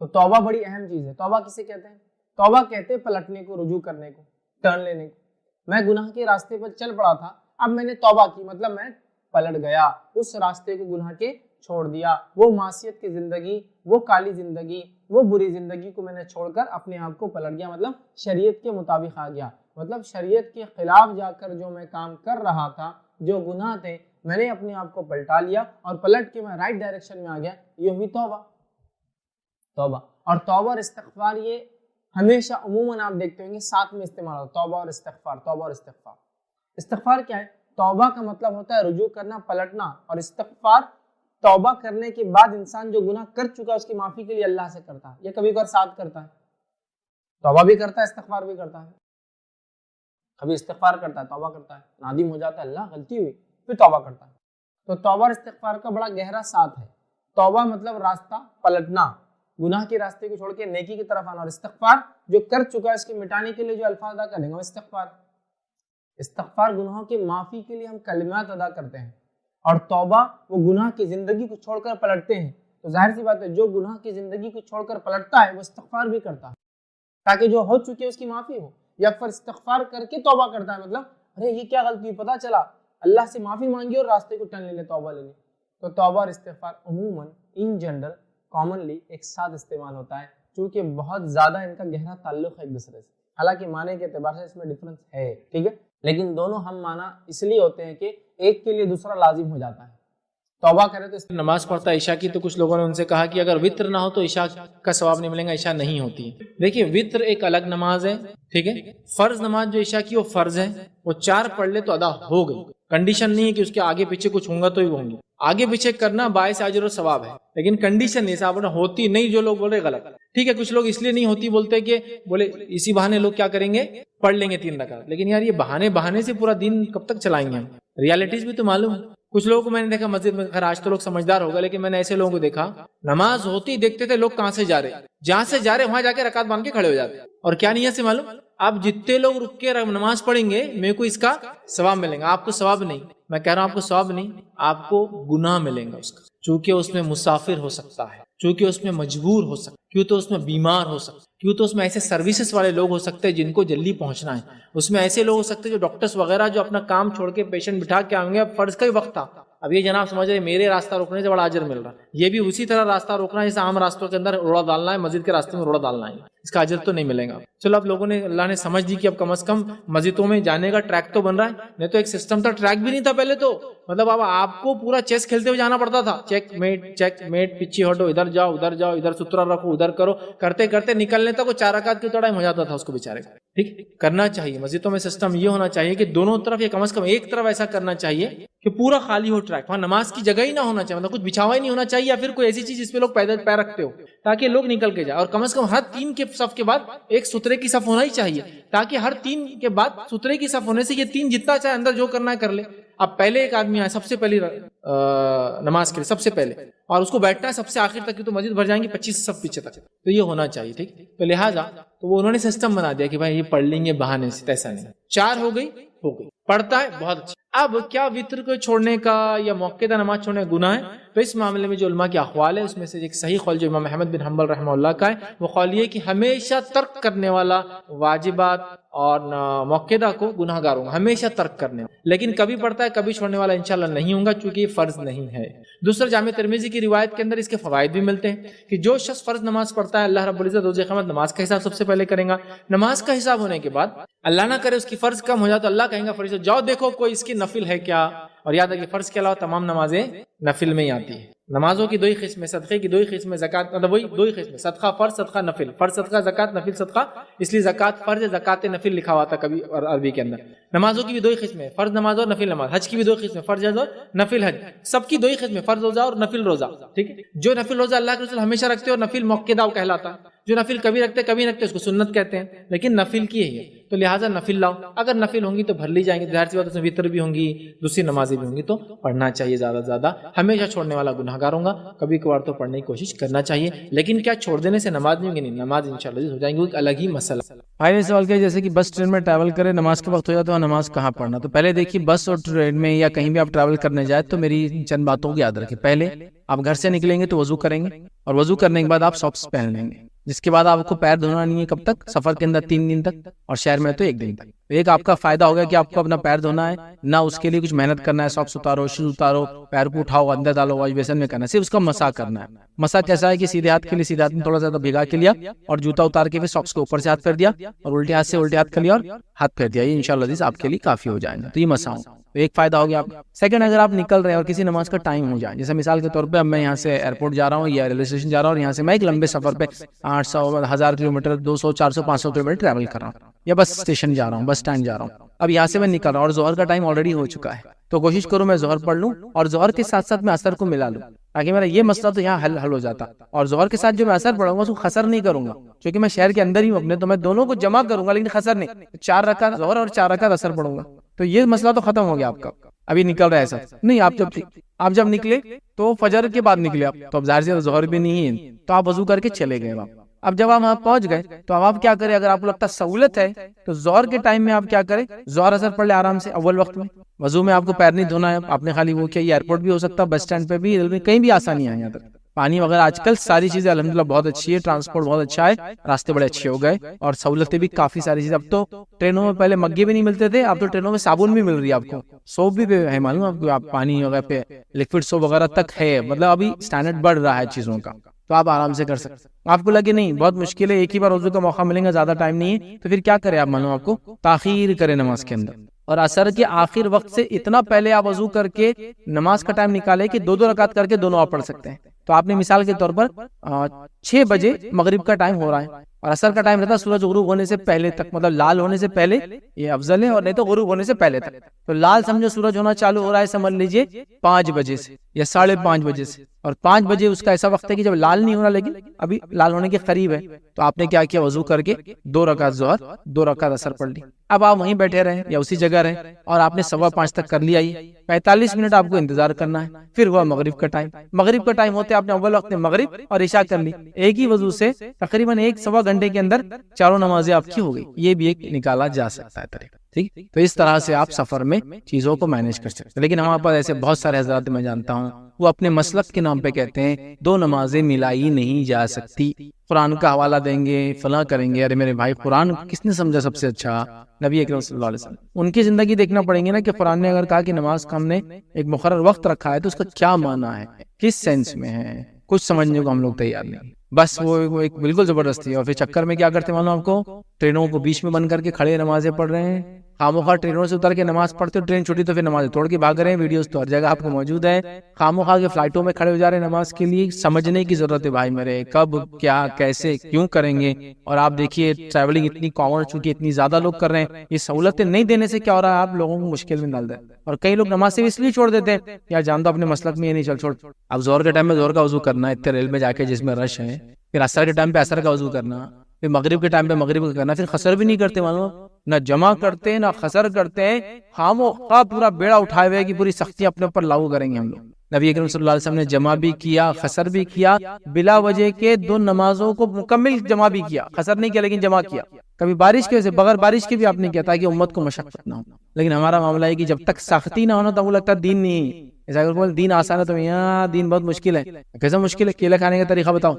تو توبہ بڑی اہم چیز ہے. توبہ کسے کہتے ہیں؟ توبہ کہتے ہیں پلٹنے کو, رجوع کرنے کو, ٹرن لینے کو. میں گناہ کے راستے پر چل پڑا تھا, اب میں نے توبہ کی, مطلب میں پلٹ گیا, اس راستے کو گناہ کے چھوڑ دیا, وہ معصیت کی زندگی, وہ کالی زندگی, وہ بری زندگی کو میں نے چھوڑ کر اپنے آپ کو پلٹ گیا, مطلب شریعت کے مطابق آ گیا. مطلب شریعت کے خلاف جا کر جو میں کام کر رہا تھا, جو گناہ تھے, میں نے اپنے آپ کو پلٹا لیا اور پلٹ کے میں رائٹ ڈائریکشن میں آ گیا. یہ ہوئی توبہ. توبہ اور توبہ اور استغفار یہ ہمیشہ عموماً آپ دیکھتے ہوں گے ساتھ میں استعمال ہوتا ہے, توبہ اور استغفار, توبہ اور استغفار. استغفار کیا ہے؟ توبہ کا مطلب ہوتا ہے رجوع کرنا, پلٹنا, اور استغفار توبہ کرنے کے بعد انسان جو گناہ کر چکا ہے اس کی معافی کے لیے اللہ سے کرتا ہے. یہ کبھی کبھار ساتھ کرتا ہے, توبہ بھی کرتا ہے, استغفار بھی کرتا ہے. کبھی استغفار کرتا ہے, توبہ کرتا ہے, نادم ہو جاتا ہے, اللہ غلطی ہوئی, پھر توبہ کرتا ہے. تو توبہ اور استغفار کا بڑا گہرا ساتھ ہے. توبہ مطلب راستہ پلٹنا, گناہ کے راستے کو چھوڑ کے نیکی کی طرف آنا, اور استغفار جو کر چکا ہے اس کے مٹانے کے لیے جو الفاظ ادا کریں گے وہ استغفار. استغفار گناہوں کی معافی کے لیے ہم کلمات ادا کرتے ہیں, اور توبہ وہ گناہ کی زندگی کو چھوڑ کر پلٹتے ہیں. تو ظاہر سی بات ہے جو گناہ کی زندگی کو چھوڑ کر پلٹتا ہے وہ استغفار بھی کرتا ہے تاکہ جو ہو چکی ہے اس کی معافی ہو, یا پھر استغفار کر کے توبہ کرتا ہے, مطلب ارے یہ کیا غلطی, پتہ چلا, اللہ سے معافی مانگی اور راستے کو ٹرن لے لے, توبہ لے لے. تو توبہ اور استغفار عموماً ان جنرل کامنلی ایک ساتھ استعمال ہوتا ہے, چونکہ بہت زیادہ ان کا گہرا تعلق ہے ایک دوسرے سے. حالانکہ معنی کے اعتبار سے اس میں ڈفرنس ہے, ٹھیک ہے, لیکن دونوں ہم معنی اس لیے ہوتے ہیں کہ ایک کے لیے دوسرا لازم ہو جاتا ہے. توبہ کرے تو نماز پڑھتا ہے عشاء کی, تو کچھ لوگوں نے ان سے کہا کہ اگر وتر نہ ہو تو عشاء کا ثواب نہیں ملے گا, عشاء نہیں ہوتی. دیکھیے وتر ایک الگ نماز ہے, ٹھیک ہے. فرض نماز جو عشاء کی وہ فرض ہے, وہ 4 پڑھ لے تو ادا ہو گئی. کنڈیشن نہیں ہے کہ اس کے آگے پیچھے کچھ ہوں گا تو ہی ہوں گے, آگے پیچھے کرنا باعث اجر و ثواب ہے, لیکن کنڈیشن نہیں صاحب ہوتی نہیں. جو لوگ بول رہے غلط, ٹھیک ہے. کچھ لوگ اس لیے نہیں ہوتی بولتے کہ بولے اسی بہانے لوگ کیا کریں گے, پڑھ لیں گے 3 رکعت. لیکن یار یہ بہانے سے پورا دن کب تک چلائیں گے ہم, ریالٹیز بھی تو معلوم. کچھ لوگوں کو میں نے دیکھا مسجد میں, خیر آج تو لوگ سمجھدار ہوگا, لیکن میں نے ایسے لوگوں کو دیکھا نماز ہوتی دیکھتے تھے لوگ کہاں سے جا رہے, جہاں سے جا رہے وہاں جا کے رکعت باندھ کے کھڑے ہو جاتے. اور کیا نیت سے معلوم, آپ جتنے لوگ رک کے نماز پڑھیں گے میرے کو اس کا ثواب ملے گا, آپ کو ثواب نہیں. میں کہہ رہا ہوں آپ کو ثواب نہیں, آپ کو گناہ ملیں گا اس کا, چونکہ اس میں مسافر ہو سکتا ہے, چونکہ اس میں مجبور ہو سکتا, کیوں تو اس میں بیمار ہو سکتا, کیوں تو اس میں ایسے سروسز والے لوگ ہو سکتے ہیں جن کو جلدی پہنچنا ہے, اس میں ایسے لوگ ہو سکتے ہیں جو ڈاکٹرز وغیرہ جو اپنا کام چھوڑ کے پیشنٹ بٹھا کے آئیں گے. اب فرض کا ہی وقت تھا, اب یہ جناب سمجھ رہے میرے راستہ روکنے سے بڑا اجر مل رہا ہے, یہ بھی اسی طرح راستہ روکنا ہے جیسے عام راستوں کے اندر روڑا ڈالنا ہے, مسجد کے راستے میں روڑا ڈالنا ہے, اس کا اجر تو نہیں ملے گا. چلو اب لوگوں نے, اللہ نے سمجھ دی کہ اب کم از کم مسجدوں میں جانے کا ٹریک تو بن رہا ہے, نہیں تو ایک سسٹم تھا, ٹریک بھی نہیں تھا پہلے تو, مطلب اب آپ کو پورا چیس کھیلتے ہوئے جانا پڑتا تھا, چیک میٹ پیچھے ہٹو, ادھر جاؤ ادھر سترا رکھو, ادھر کرو, کرتے کرتے نکلنے تک وہ 4 رکعت کی ٹائم ہو جاتا تھا اس کو بیچارے کا. ٹھیک کرنا چاہیے مسجدوں میں سسٹم یہ ہونا چاہیے کہ دونوں طرف یا کم از کم ایک طرف ایسا کرنا چاہیے کہ پورا خالی ہو ٹریک, وہاں نماز کی جگہ ہی نہ ہونا چاہیے, مطلب کچھ بچھاوا ہی نہیں ہونا چاہیے, یا پھر کوئی ایسی چیز جس پہ لوگ پیدل پیر رکھتے ہو تاکہ لوگ نکل کے جائے. اور کم از کم ہر 3 کے صف کے بعد ایک سترے کی صف ہونا ہی چاہیے, تاکہ ہر 3 کے بعد سترے کی صف ہونے سے یہ 3 جتنا چاہے اندر جو کرنا ہے کر لے. اب پہلے ایک آدمی آئے سب سے پہلی نماز کے لیے سب سے پہلے, اور اس کو بیٹھنا ہے سب سے آخر تک, تو مسجد بھر جائیں گے 25 صف پیچھے تک, تو یہ ہونا چاہیے. ٹھیک, تو لہٰذا تو وہ انہوں نے سسٹم بنا دیا کہ بھائی یہ پڑھ لیں گے بہانے سے, ایسا نہیں. 4 ہو گئی, پڑھتا ہے بہت اچھا. اب کیا وتر کو چھوڑنے کا یا موقعہ نماز چھوڑنے کا گناہ ہے؟ تو اس معاملے میں جو علماء کے اقوال ہے اس میں سے ایک صحیح قول جو امام احمد بن حنبل رحمہ اللہ کا ہے, وہ قول یہ کہ ہمیشہ ترک کرنے والا واجبات اور موقعہ کو گناہ گار ہوگا, ہمیشہ ترک کرنے والا. لیکن کبھی پڑھتا ہے کبھی چھوڑنے والا انشاءاللہ نہیں ہوگا, چونکہ یہ فرض نہیں ہے. دوسرا جامع ترمذی کی روایت کے اندر اس کے فوائد بھی ملتے ہیں کہ جو شخص فرض نماز پڑھتا ہے اللہ رب العزت روز قیامت نماز کا حساب سب سے پہلے کریں گا. نماز کا حساب ہونے کے بعد اللہ نہ کرے اس کی فرض کم ہو جائے تو اللہ کہیں گا فرشتوں جاؤ دیکھو کوئی اس کی نفل ہے کیا. اور یاد ہے کہ فرض کے علاوہ تمام نمازیں نفل میں ہی آتی ہیں. نمازوں کی 2 قسمیں, صدقے کی 2 قسمیں, زکات مطلب وہی 2 قسمیں, صدقہ فرض, صدقہ نفل. فرض صدقہ, زکات نفل صدقہ, اس لیے زکات فرض ہے, زکات نفل لکھا ہوا تھا کبھی عربی کے اندر. نمازوں کی بھی 2 قسمیں, فرض نماز اور نفل نماز. حج کی بھی 2 قسمیں, فرض حج اور نفل حج. سب کی 2 ہی قسمیں, فرض روزہ اور نفل روزہ. ٹھیک ہے, جو نفل روزہ اللہ کے رسول ہمیشہ رکھتے ہیں اور نفل موقعہ کہلاتا ہے. جو نفل کبھی رکھتے کبھی رکھتے اس کو سنت کہتے ہیں, لیکن نفل کی ہے, تو لہٰذا نفل لاؤ. اگر نفل ہوں گی تو بھر لی جائیں گے, ظاہر سی بات اس میں وتر بھی ہوں گی, دوسری نمازیں بھی ہوں گی, تو پڑھنا چاہیے زیادہ سے زیادہ. ہمیشہ چھوڑنے والا گناہ گار ہوگا, کبھی کبھار تو پڑھنے کی کوشش کرنا چاہیے. لیکن کیا چھوڑ دینے سے نماز نہیں ہوگی؟ نہیں, نماز انشاءاللہ ہو جائیں گے, ایک الگ ہی مسئلہ. بھائی نے سوال کیا جیسے کہ بس ٹرین میں ٹریول کرے, نماز کا وقت ہو جائے تو نماز کہاں پڑھنا؟ تو پہلے دیکھیے بس اور ٹرین میں یا کہیں بھی آپ ٹریول کرنے جائیں تو میری چند باتوں کو یاد رکھیں. پہلے آپ گھر سے نکلیں گے تو وضو کریں گے، اور وضو کرنے کے بعد آپ ساکس پہن لیں گے، جس کے بعد آپ کو پیر دھونا نہیں ہے کب تک؟ سفر کے اندر 3 دن تک، اور شہر میں تو 1 دن تک۔ ایک آپ کا فائدہ ہوگا کہ آپ کو اپنا پیر دھونا ہے نہ، اس کے لیے کچھ محنت کرنا ہے، ساکس اتارو، شوز اتارو، پیر کو اٹھاؤ، اندر ڈالو، واش بیسن میں کرنا ہے، صرف اس کا مسح کرنا ہے۔ مسح کیسا ہے کہ سیدھے ہاتھ کے لیے سیدھے ہاتھ میں تھوڑا زیادہ بھگا کے لیا، اور جوتا اتار کے پھر ساکس کو اوپر سے ہاتھ پھیر دیا، اور الٹے ہاتھ سے الٹے ہاتھ کر لیا اور ہاتھ پھیر دیا۔ یہ انشاءاللہ عزیز آپ کے لیے کافی ہو جائے گا۔ تو یہ مسح ہو، تو ایک فائدہ ہو گیا آپ۔ سیکنڈ، اگر آپ نکل رہے ہیں اور کسی نماز کا ٹائم ہو جائے، جیسے مثال کے طور پہ اب میں یہاں سے ایئرپورٹ جا رہا ہوں یا ریلوے اسٹیشن جا رہا ہوں، اور یہاں سے میں ایک لمبے سفر پہ 800 1000 کلومیٹر 200 400 500 کلومیٹر ٹریول کر رہا ہوں، یا بس اسٹیشن جا رہا ہوں، بس اسٹینڈ جا رہا ہوں، اب یہاں سے میں نکل رہا ہوں اور ظہر کا ٹائم آلریڈی ہو چکا ہے، تو کوشش کروں میں ظہر پڑھ لوں اور ظہر کے ساتھ ساتھ میں اثر کو ملا لوں، تاکہ میرا یہ مسئلہ تو یہاں حل ہو جاتا۔ اور ظہر کے ساتھ جو میں اثر پڑھوں گا اس کو خسر نہیں کروں گا، کیونکہ میں شہر کے اندر ہی ہوں اپنے، تو میں دونوں کو جمع کروں گا لیکن خسر نہیں، 4 رکعت ظہر اور 4 رکعت اثر پڑھوں گا، تو یہ مسئلہ تو ختم ہو گیا آپ کا۔ ابھی نکل رہا ہے ایسا نہیں، آپ جب نکلے تو فجر کے بعد نکلے آپ، تو اب ظاہر سے ظہر بھی نہیں ہے، تو آپ وضو کر کے چلے گئے آپ۔ اب جب آپ وہاں پہنچ گئے تو اب آپ کیا کریں؟ اگر آپ کو لگتا ہے سہولت ہے تو ظہر کے ٹائم میں آپ کیا کریں؟ ظہر اثر پڑھ لے آرام سے اول وقت میں، وضو میں آپ کو پیر نہیں دھونا ہے، آپ نے خالی وہ کیا، یہ ایئرپورٹ بھی ہو سکتا ہے، بس اسٹینڈ پہ بھی، ریلوے کہیں بھی آسانی ہے یہاں تک، پانی وغیرہ آج کل ساری چیزیں الحمدللہ بہت اچھی ہے، ٹرانسپورٹ بہت اچھا ہے، راستے بڑے اچھے ہو گئے، اور سہولتیں بھی کافی ساری چیزیں۔ اب تو ٹرینوں میں پہلے مگے بھی نہیں ملتے تھے، اب تو ٹرینوں میں صابن بھی مل رہی ہے آپ کو، سوپ بھی ہے معلوم آپ کو، آپ پانی وغیرہ پہ لکوڈ سوپ وغیرہ تک ہے، مطلب ابھی اسٹینڈرڈ بڑھ رہا ہے چیزوں کا، تو آپ آرام سے کر سکتے۔ آپ کو لگے نہیں بہت مشکل ہے، ایک ہی بار وضو کا موقع ملے گا، زیادہ ٹائم نہیں ہے، تو پھر کیا کریں آپ؟ معلوم آپ کو تاخیر کریں نماز کے اندر، اور عصر کے آخر وقت سے اتنا پہلے آپ وضو کر کے نماز کا ٹائم نکالے کہ 2 رکعت کر کے دونوں آپ پڑھ سکتے ہیں۔ تو آپ نے مثال کے طور پر 6 بجے مغرب کا ٹائم ہو رہا ہے اور عصر کا ٹائم رہتا ہے سورج غروب ہونے سے پہلے تک، مطلب لال ہونے سے پہلے یہ افضل ہے، اور نہیں تو غروب ہونے سے پہلے تک۔ تو لال سمجھو سورج ہونا چالو ہو رہا ہے، سمجھ لیجئے 5 بجے سے یا 5:30 بجے سے، اور 5 بجے اس کا ایسا وقت ہے کہ جب لال نہیں ہو رہا لیکن ابھی لال ہونے کے قریب ہے، تو آپ نے کیا کیا؟ وضو کر کے 2 رکعت ظہر 2 رکعت عصر پڑھ لی۔ اب آپ وہیں بیٹھے رہیں یا اسی جگہ رہیں، اور آپ نے 5:15 تک کر لیا، یہ 45 منٹ آپ کو انتظار کرنا ہے، پھر ہوا مغرب کا ٹائم۔ مغرب کا ٹائم ہوتے آپ نے اول وقت میں مغرب اور عشاء کر لی، ایک ہی وضو سے تقریباً 1-1.25 گھنٹے کے اندر چاروں نمازیں آپ کی ہو گئی۔ یہ بھی ایک نکالا جا سکتا ہے طریقہ، ٹھیک؟ تو اس طرح سے آپ سفر میں چیزوں کو مینیج کر سکتے ہیں۔ لیکن ہمارے پاس ایسے بہت سارے حضرات میں جانتا ہوں، وہ اپنے مسلک کے نام پہ کہتے ہیں 2 نمازیں ملائی نہیں جا سکتی، قرآن کا حوالہ دیں گے، فلاں کریں گے۔ ارے میرے بھائی، قرآن کس نے سمجھا سب سے اچھا؟ نبی اکرم صلی اللہ علیہ وسلم۔ ان کی زندگی دیکھنا پڑیں گے نا، کہ قرآن نے اگر کہا کہ نماز کا ہم نے ایک مقرر وقت رکھا ہے تو اس کا کیا معنی ہے، کس سینس میں ہے، کچھ سمجھنے کو ہم لوگ تیار نہیں، بس وہ ایک بالکل زبردستی ہے۔ اور پھر چکر میں کیا کرتے ہیں معلوم آپ کو؟ ٹرینوں کو بیچ میں بند کر کے کھڑے نمازیں پڑھ رہے ہیں، خاموخواہ ٹرینوں سے اتر کے نماز پڑھتے ہو، ٹرین چھوٹی تو پھر نماز توڑ کے بھاگ رہے ہیں، ویڈیوز تو ہر جگہ آپ کو موجود ہے، خاموخواہ کے فلائٹوں میں کھڑے ہو جا رہے ہیں نماز کے لیے۔ سمجھنے کی ضرورت ہے بھائی میرے، کب کیا کیسے کیوں کریں گے۔ اور آپ دیکھیے ٹریولنگ اتنی کامن چونکہ اتنی زیادہ لوگ کر رہے ہیں، یہ سہولتیں نہیں دینے سے کیا ہو رہا ہے؟ آپ لوگوں کو مشکل میں ڈال دیں، اور کئی لوگ نماز سے بھی اس لیے چھوڑ دیتے ہیں، یا جان دو اپنے مسلک میں یہ نہیں، چل چھوڑ۔ اب ظہر کے ٹائم میں ظہر کا وضو کرنا ہے اتنے ریل میں جا کے جس میں رش ہے، پھر عصر کے ٹائم پہ عصر کا وضو کرنا، پھر مغرب کے ٹائم پہ مغرب کا کرنا، پھر خسر بھی نہیں کرتے معلوم، نہ جمع کرتے ہیں نہ خسر کرتے ہیں، خاموخواہ پورا بیڑا اٹھائے ہوئے کہ پوری سختی اپنے اوپر لاگو کریں گے ہم لوگ۔ نبی اکرم صلی اللہ علیہ وسلم نے جمع بھی کیا، خسر بھی کیا، بلا وجہ کے 2 نمازوں کو مکمل جمع بھی کیا، خسر نہیں کیا لیکن جمع کیا۔ کبھی بارش کی وجہ سے، بغیر بارش کے بھی آپ نے کیا، تاکہ امت کو مشقت نہ ہو۔ لیکن ہمارا معاملہ ہے کہ جب تک سختی نہ ہونا تو وہ لگتا ہے دین نہیں، ایسا اگر بول دین آسان ہے تو یہاں دین بہت مشکل ہے۔ کیسا مشکل ہے؟ کیلا کھانے کا طریقہ بتاؤ،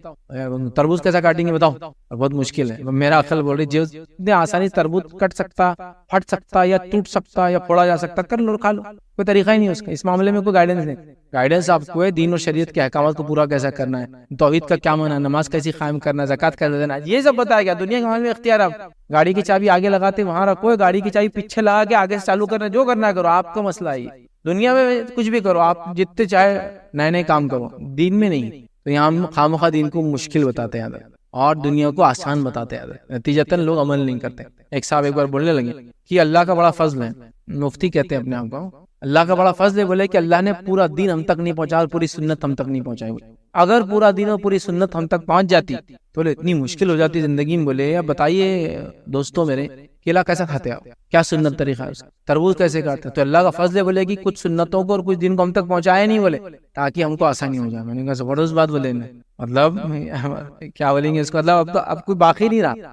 تربوز کیسا کاٹیں گے بتاؤ، بہت مشکل ہے۔ میرا عقل بول رہی جو اتنی آسانی تربوز کٹ سکتا، پھٹ سکتا، یا ٹوٹ سکتا، یا پھوڑا جا سکتا، کر لو، کھا لو، کوئی طریقہ ہی نہیں اس کا۔ اس معاملے میں کوئی گائیڈنس نہیں، گائیڈنس آپ کو ہے دین اور شریعت کے احکامات کو پورا کیسا کرنا ہے، توحید کا کیا معنی ہے، نماز کیسی قائم کرنا ہے، زکات کیسے دینا ہے، یہ سب بتایا گیا۔ دنیا کے معاملے میں اختیار آپ، گاڑی کی چابی آگے لگاتے وہاں رکھو، گاڑی کی چابی پیچھے لگا کے آگے سے چالو کرنا، جو کرنا ہے کرو، آپ کا مسئلہ ہے۔ دنیا میں کچھ بھی کرو، آپ جتنے چاہے نئے کام کرو، دین میں نہیں۔ تو یہاں ہم خامخواہ دین کو مشکل بتاتے ہیں اور دنیا کو آسان بتاتے ہیں، نتیجتاً لوگ عمل نہیں کرتے۔ ایک صاحب ایک بار بولنے لگے کہ اللہ کا بڑا فضل ہے، مفتی کہتے ہیں اپنے آپ کو، اللہ کا بڑا فضل ہے، بولے کہ اللہ نے پورا دین ہم تک نہیں پہنچا اور پوری سنت ہم تک نہیں پہنچائی۔ اگر پورا دین اور پوری سنت ہم تک پہنچ جاتی تو بولے اتنی مشکل ہو جاتی زندگی میں۔ بولے اب بتائیے دوستوں میرے، کیلا کیسا کھاتے آپ، کیا سنت طریقہ ہے اس کا، تربوز کیسے کھاتے ہیں؟ تو اللہ کا فضل ہے، بولے کہ کچھ سنتوں کو اور کچھ دین کو ہم تک پہنچایا نہیں، بولے تاکہ ہم کو آسانی ہو جائے۔ میں نے کہا زبردست بات بولے، مطلب کیا بولیں گے اس کو، مطلب اب کوئی باقی نہیں رہا،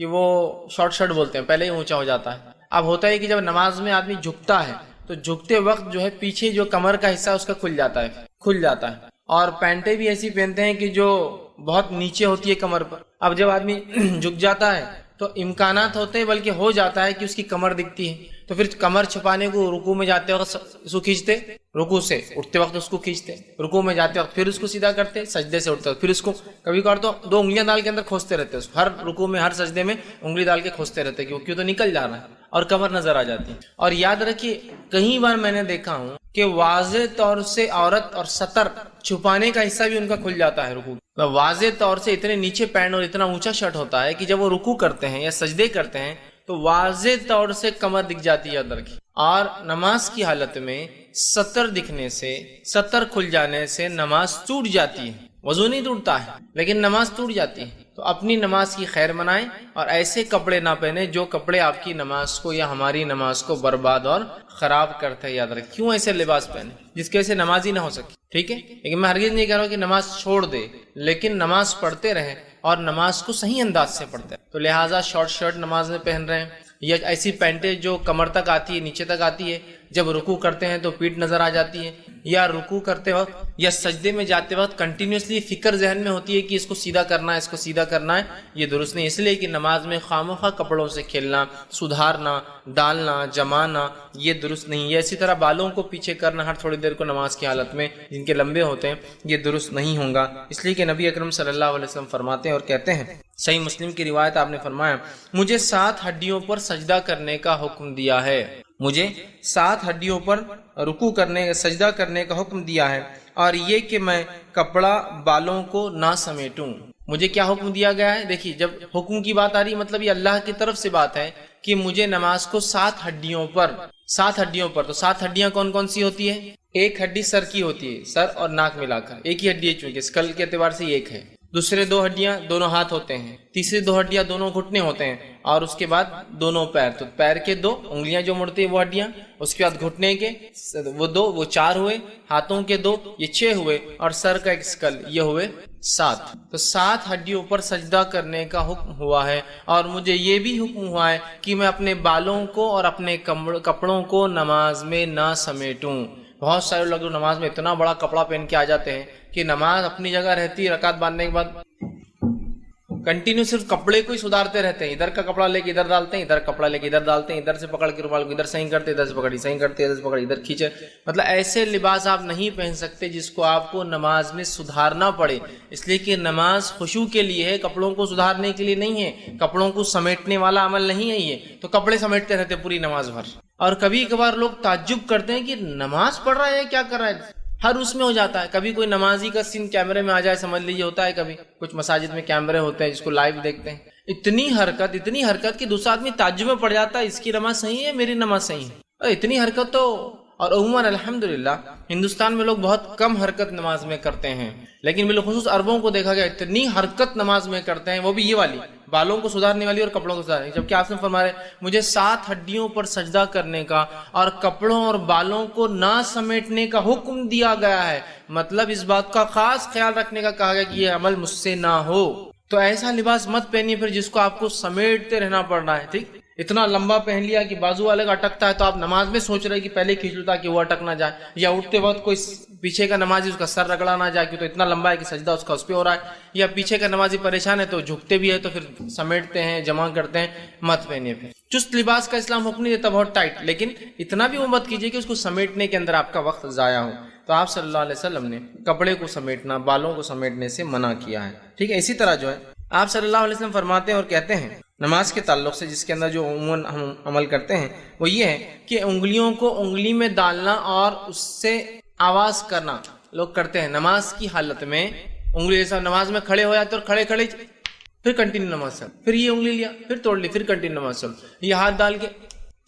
کہ وہ شارٹ شرٹ بولتے ہیں، پہلے ہی اونچا ہو جاتا ہے. اب ہوتا ہے کہ جب نماز میں آدمی جھکتا ہے تو جھکتے وقت جو ہے پیچھے جو کمر کا حصہ اس کا کھل جاتا ہے. اور پینٹیں بھی ایسی پہنتے ہیں کہ جو بہت نیچے ہوتی ہے کمر پر. اب جب آدمی جھک جاتا ہے تو امکانات ہوتے ہیں، بلکہ ہو جاتا ہے کہ اس کی کمر دکھتی ہے، تو پھر کمر چھپانے کو رکوع میں جاتے وقت اس کو کھینچتے، رکوع سے اٹھتے وقت اس کو کھینچتے، رکوع میں جاتے وقت پھر اس کو سیدھا کرتے، سجدے سے اٹھتے وقت پھر اس کو کبھی کبھار تو 2 انگلیاں ڈال کے اندر کھوستے رہتے، اس ہر رکوع میں ہر سجدے میں انگلی ڈال کے کھوستے رہتے کہ وہ کیوں تو نکل جا رہا ہے اور کمر نظر آ جاتی ہے. اور یاد رکھیے کئی بار میں نے دیکھا ہوں کہ واضح طور سے عورت اور سطر چھپانے کا حصہ بھی ان کا کھل جاتا ہے رکوع. واضح طور سے اتنے نیچے پینٹ اور اتنا اونچا شرٹ ہوتا ہے کہ جب وہ رکوع کرتے ہیں یا سجدے کرتے ہیں تو واضح طور سے کمر دکھ جاتی ہے اندر کی. اور نماز کی حالت میں سطر دکھنے سے، سطر کھل جانے سے نماز ٹوٹ جاتی ہے. وضو نہیں ٹوٹتا ہے لیکن نماز ٹوٹ جاتی ہے. تو اپنی نماز کی خیر منائیں اور ایسے کپڑے نہ پہنیں جو کپڑے آپ کی نماز کو یا ہماری نماز کو برباد اور خراب کرتے ہیں. یاد رکھیں کیوں ایسے لباس پہنے جس کی وجہ سے نماز ہی نہ ہو سکے. ٹھیک ہے، لیکن میں ہرگز نہیں کہہ رہا ہوں کہ نماز چھوڑ دے، لیکن نماز پڑھتے رہیں اور نماز کو صحیح انداز سے پڑھتے ہیں. تو لہٰذا شارٹ شرٹ نماز میں پہن رہے ہیں یا ایسی پینٹیں جو کمر تک آتی ہے، نیچے تک آتی ہے، جب رکوع کرتے ہیں تو پیٹھ نظر آ جاتی ہے، یا رکوع کرتے وقت یا سجدے میں جاتے وقت کنٹینیوسلی فکر ذہن میں ہوتی ہے کہ اس کو سیدھا کرنا ہے، اس کو سیدھا کرنا ہے، یہ درست نہیں. اس لیے کہ نماز میں خواہ کپڑوں سے کھیلنا، سدھارنا، ڈالنا، جمانا یہ درست نہیں ہے. اسی طرح بالوں کو پیچھے کرنا ہر تھوڑی دیر کو نماز کی حالت میں جن کے لمبے ہوتے ہیں یہ درست نہیں ہوگا. اس لیے کہ نبی اکرم صلی اللہ علیہ وسلم فرماتے ہیں اور کہتے ہیں، صحیح مسلم کی روایت آپ نے فرمایا، مجھے 7 ہڈیوں پر سجدہ کرنے کا حکم دیا ہے، مجھے 7 ہڈیوں پر رکوع کرنے سجدہ کرنے کا حکم دیا ہے، اور یہ کہ میں کپڑا بالوں کو نہ سمیٹوں. مجھے کیا حکم دیا گیا ہے؟ دیکھیے جب حکم کی بات آ رہی مطلب یہ اللہ کی طرف سے بات ہے کہ مجھے نماز کو 7 ہڈیوں پر تو 7 ہڈیاں کون کون سی ہوتی ہے؟ ایک ہڈی سر کی ہوتی ہے، سر اور ناک ملا کر ایک ہی ہڈی ہے، چونکہ اسکل کے اعتبار سے یہ ایک ہے. دوسرے 2 ہڈیاں دونوں ہاتھ ہوتے ہیں، تیسری 2 ہڈیاں دونوں گھٹنے ہوتے ہیں، اور اس کے بعد دونوں پیر. تو پیر کے 2 انگلیاں جو مڑتی ہیں وہ ہڈیاں، اس کے بعد گھٹنے کے وہ 2، وہ 4 ہوئے، ہاتھوں کے 2 یہ 6 ہوئے، اور سر کا ایک اسکل یہ ہوئے 7. تو 7 ہڈیوں پر سجدہ کرنے کا حکم ہوا ہے. اور مجھے یہ بھی حکم ہوا ہے کہ میں اپنے بالوں کو اور اپنے کپڑوں کو نماز میں نہ سمیٹوں. بہت سارے لوگ نماز میں اتنا بڑا کپڑا پہن کے آ جاتے ہیں کہ نماز اپنی جگہ رہتی ہے، رکعت باندھنے کے بعد کنٹینیو صرف کپڑے کو ہی سدھارتے رہتے ہیں، ادھر کا کپڑا لے کے ادھر ڈالتے ہیں، ادھر کپڑا لے کے ادھر ڈالتے ہیں، ادھر سے پکڑ کے رومال کو ادھر صحیح کرتے، ادھر سے پکڑی صحیح کرتے، ادھر سے پکڑی ادھر کھینچے. مطلب ایسے لباس آپ نہیں پہن سکتے جس کو آپ کو نماز میں سدھارنا پڑے. اس لیے کہ نماز خشوع کے لیے ہے، کپڑوں کو سدھارنے کے لیے نہیں ہے، کپڑوں کو سمیٹنے والا عمل نہیں ہے یہ. تو کپڑے سمیٹتے رہتے پوری نماز بھر. اور کبھی کبھار لوگ تعجب کرتے ہیں کہ نماز پڑھ رہا ہے کیا کر رہا ہے، ہر اس میں ہو جاتا ہے. کبھی کوئی نمازی کا سین کیمرے میں آ جائے سمجھ لیجیے ہوتا ہے. کبھی کچھ مساجد میں کیمرے ہوتے ہیں جس کو لائیو دیکھتے ہیں، اتنی حرکت کہ دوسرا آدمی تعجب میں پڑ جاتا ہے اس کی نماز صحیح ہے میری نماز صحیح ہے. اتنی حرکت تو، اور عموماً الحمدللہ ہندوستان میں لوگ بہت کم حرکت نماز میں کرتے ہیں، لیکن بالخصوص عربوں کو دیکھا گیا اتنی حرکت نماز میں کرتے ہیں، وہ بھی یہ والی بالوں کو سدھارنے والی اور کپڑوں کو سدھارنے. جبکہ آپ نے فرمایا مجھے 7 ہڈیوں پر سجدہ کرنے کا اور کپڑوں اور بالوں کو نہ سمیٹنے کا حکم دیا گیا ہے. مطلب اس بات کا خاص خیال رکھنے کا کہا گیا کہ یہ عمل مجھ سے نہ ہو. تو ایسا لباس مت پہنیے پھر جس کو آپ کو سمیٹتے رہنا پڑ رہا ہے. ٹھیک، اتنا لمبا پہن لیا کہ بازو والے کا اٹکتا ہے تو آپ نماز میں سوچ رہے کہ پہلے کھینچ لوں تاکہ وہ اٹک نہ جائے، یا اٹھتے وقت کوئی پیچھے کا نمازی اس کا سر رگڑا نہ جائے کہ تو اتنا لمبا ہے کہ سجدہ اس کا اس پہ ہو رہا ہے، یا پیچھے کا نمازی پریشان ہے تو جھکتے بھی ہے تو پھر سمیٹتے ہیں، جمع کرتے ہیں. مت پہنیے. پھر چست لباس کا اسلام حکم نہیں دیتا بہت ٹائٹ، لیکن اتنا بھی وہ مت کیجیے کہ اس کو سمیٹنے کے اندر آپ کا وقت ضائع ہو. تو آپ صلی اللہ علیہ وسلم نے کپڑے کو سمیٹنا، بالوں کو سمیٹنے سے منع کیا ہے. ٹھیک ہے، اسی طرح جو ہے آپ صلی اللہ علیہ وسلم فرماتے ہیں اور کہتے ہیں نماز کے تعلق سے جس کے اندر جو عموماً ہم عمل کرتے ہیں وہ یہ ہے کہ انگلیوں کو انگلی میں ڈالنا اور اس سے آواز کرنا لوگ کرتے ہیں نماز کی حالت میں. انگلی جیسا نماز میں کھڑے ہو جاتے اور کھڑے پھر کنٹینیو نماز چلو، پھر یہ انگلی لیا پھر توڑ لی پھر کنٹینیو نماز چلو، یہ ہاتھ ڈال کے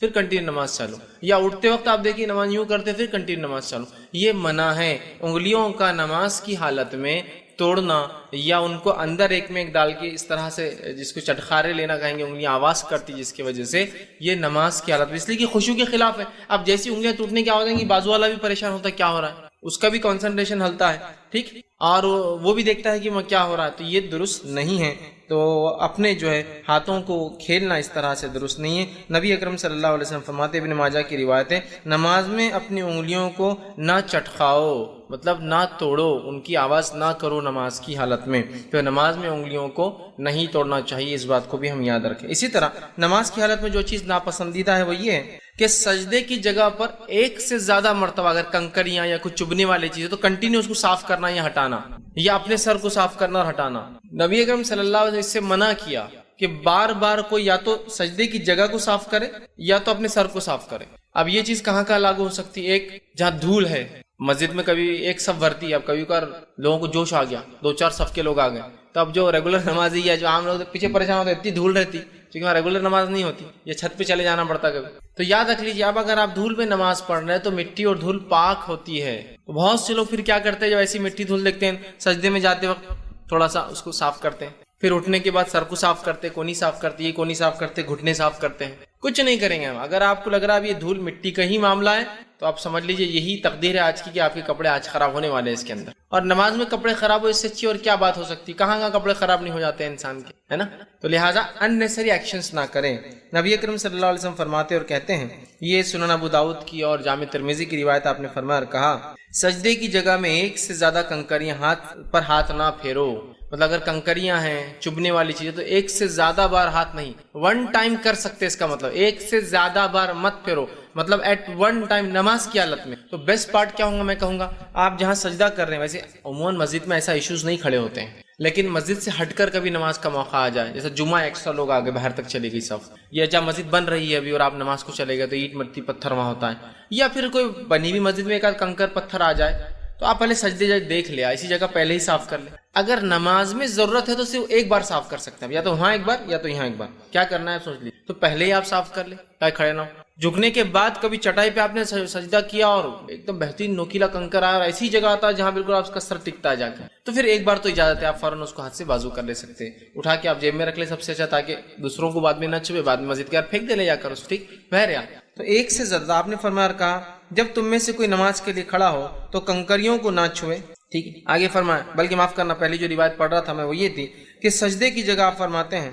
پھر کنٹینیو نماز چلو، یا اٹھتے وقت آپ دیکھیے نماز یوں کرتے پھر کنٹینیو نماز چلو. یہ منع ہے. انگلیوں کا نماز کی حالت میں توڑنا یا ان کو اندر ایک میں ایک ڈال کے اس طرح سے جس کو چٹخارے لینا کہیں گے، انگلیاں آواز کرتی جس کی وجہ سے یہ نماز کی حالت میں، اس لیے کہ خشوع کے خلاف ہے. اب جیسی انگلیاں ٹوٹنے کی آواز آئیں گی بازو والا بھی پریشان ہوتا ہے کیا ہو رہا ہے، اس کا بھی کنسنٹریشن ہلتا ہے. ٹھیک، اور وہ بھی دیکھتا ہے کہ کیا ہو رہا ہے. تو یہ درست نہیں ہے. تو اپنے جو ہے ہاتھوں کو کھیلنا اس طرح سے درست نہیں ہے۔ نبی اکرم صلی اللہ علیہ وسلم فرماتے، ابن ماجہ کی روایت ہے، نماز میں اپنی انگلیوں کو نہ چٹکاؤ، مطلب نہ توڑو، ان کی آواز نہ کرو نماز کی حالت میں۔ تو نماز میں انگلیوں کو نہیں توڑنا چاہیے، اس بات کو بھی ہم یاد رکھیں۔ اسی طرح نماز کی حالت میں جو چیز ناپسندیدہ ہے وہ یہ ہے کہ سجدے کی جگہ پر ایک سے زیادہ مرتبہ اگر کنکریاں یا کچھ چبھنے والی چیزیں تو کنٹینیو اس کو صاف کرنا یا ہٹانا، یا اپنے سر کو صاف کرنا اور ہٹانا۔ نبی اکرم صلی اللہ علیہ وسلم اس سے منع کیا کہ بار بار کوئی یا تو سجدے کی جگہ کو صاف کرے یا تو اپنے سر کو صاف کرے۔ اب یہ چیز کہاں کہاں لاگو ہو سکتی ہے؟ ایک جہاں دھول ہے، مسجد میں کبھی ایک صف بھرتی ہے، اب کبھی کبھار لوگوں کو جوش آ گیا، 2-4 صف کے لوگ آ گئے، تو اب جو ریگولر نمازی ہے، جو عام لوگ پیچھے پریشان ہوتے، اتنی دھول رہتی کیونکہ وہاں ریگولر نماز نہیں ہوتی، یا چھت پہ چلے جانا پڑتا کبھی۔ تو یاد رکھ لیجیے، اب اگر آپ دھول پہ نماز پڑھ رہے ہیں تو مٹی اور دھول پاک ہوتی ہے۔ تو بہت سے لوگ پھر کیا کرتے ہیں، جب ایسی مٹی دھول دیکھتے ہیں سجدے میں جاتے وقت تھوڑا سا اس کو صاف کرتے ہیں، پھر اٹھنے کے بعد سر کو صاف کرتے، کونی صاف کرتے، یہ کونی صاف کرتے، گھٹنے صاف کرتے ہیں۔ کچھ نہیں کریں گے ہم۔ اگر آپ کو لگ رہا ہے یہ دھول مٹی کا ہی معاملہ ہے تو آپ سمجھ لیجئے یہی تقدیر ہے آج کی کہ آپ کے کپڑے آج خراب ہونے والے ہیں اس کے اندر۔ اور نماز میں کپڑے خراب ہو، اس سے اچھی اور کیا بات ہو سکتی؟ کہاں کہاں کپڑے خراب نہیں ہو جاتے ہیں انسان کے، ہے نا؟ تو لہٰذا اننیسری ایکشنز نہ کریں۔ نبی اکرم صلی اللہ علیہ وسلم فرماتے اور کہتے ہیں، یہ سنن ابو داؤد کی اور جامع ترمذی کی روایت، آپ نے فرمایا اور کہا، سجدے کی جگہ میں ایک سے زیادہ کنکریاں ہاتھ نہ پھیرو۔ مطلب اگر کنکریاں ہیں، چبھنے والی چیزیں، تو ایک سے زیادہ بار ہاتھ نہیں، 1 ٹائم کر سکتے، اس کا مطلب ایک سے زیادہ بار مت پھیرو، مطلب ایٹ 1 ٹائم نماز کی حالت میں۔ تو بیسٹ پارٹ کیا ہوگا؟ میں کہوں گا آپ جہاں سجدہ کر رہے ہیں، ویسے عموماً مسجد میں ایسا ایشوز نہیں کھڑے ہوتے ہیں، لیکن مسجد سے ہٹ کر کبھی نماز کا موقع آ جائے، جیسے جمعہ ایکسٹرا لوگ آگے باہر تک چلے گئی صف، یا جب مسجد بن رہی ہے ابھی اور آپ نماز کو چلے گئے تو اینٹ مٹی پتھر وہاں ہوتا ہے، یا پھر کوئی بنی ہوئی مسجد میں ایک آدھ کنکر پتھر آ جائے، تو آپ پہلے سجدے دیکھ لیا، اسی جگہ پہلے ہی صاف کر لیں۔ اگر نماز میں ضرورت ہے تو صرف ایک بار صاف کر سکتے ہیں، یا تو وہاں ایک بار یا تو یہاں ایک بار، کیا کرنا ہے سوچ لیجیے۔ تو پہلے ہی آپ صاف کر لیں تاکہ کھڑے نہ ہو۔ جھکنے کے بعد کبھی چٹائی پہ آپ نے سجدہ کیا اور ایک دم بہترین نوکیلا کنکر آیا اور ایسی جگہ آتا ہے جہاں بالکل آپ کا سر ٹکتا ہے جا کے، تو پھر ایک بار تو اجازت ہے، آپ فوراً اس کو ہاتھ سے بازو کر لے سکتے ہیں، اٹھا کے آپ جیب میں رکھ لیں سب سے اچھا، تاکہ دوسروں کو بعد میں نہ چھپے، بعد میں مسجد کے بعد پھینک دے لے جا کر اس، ٹھیک بہرحال۔ تو ایک سے زیادہ آپ نے فرمایا اور کہا، جب تم میں سے کوئی نماز کے لیے کھڑا ہو تو کنکریوں کو نہ چھوئے، ٹھیک ہے۔ آگے فرمایا، بلکہ معاف کرنا، پہلی جو روایت پڑھ رہا تھا میں وہ یہ تھی کہ سجدے کی جگہ آپ فرماتے ہیں،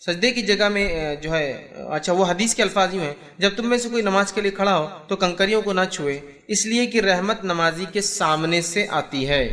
سجدے کی جگہ میں جو ہے، اچھا وہ حدیث کے الفاظ یوں ہیں، جب تم میں سے کوئی نماز کے لیے کھڑا ہو تو کنکریوں کو نہ چھوئے، اس لیے کہ رحمت نمازی کے سامنے سے آتی ہے۔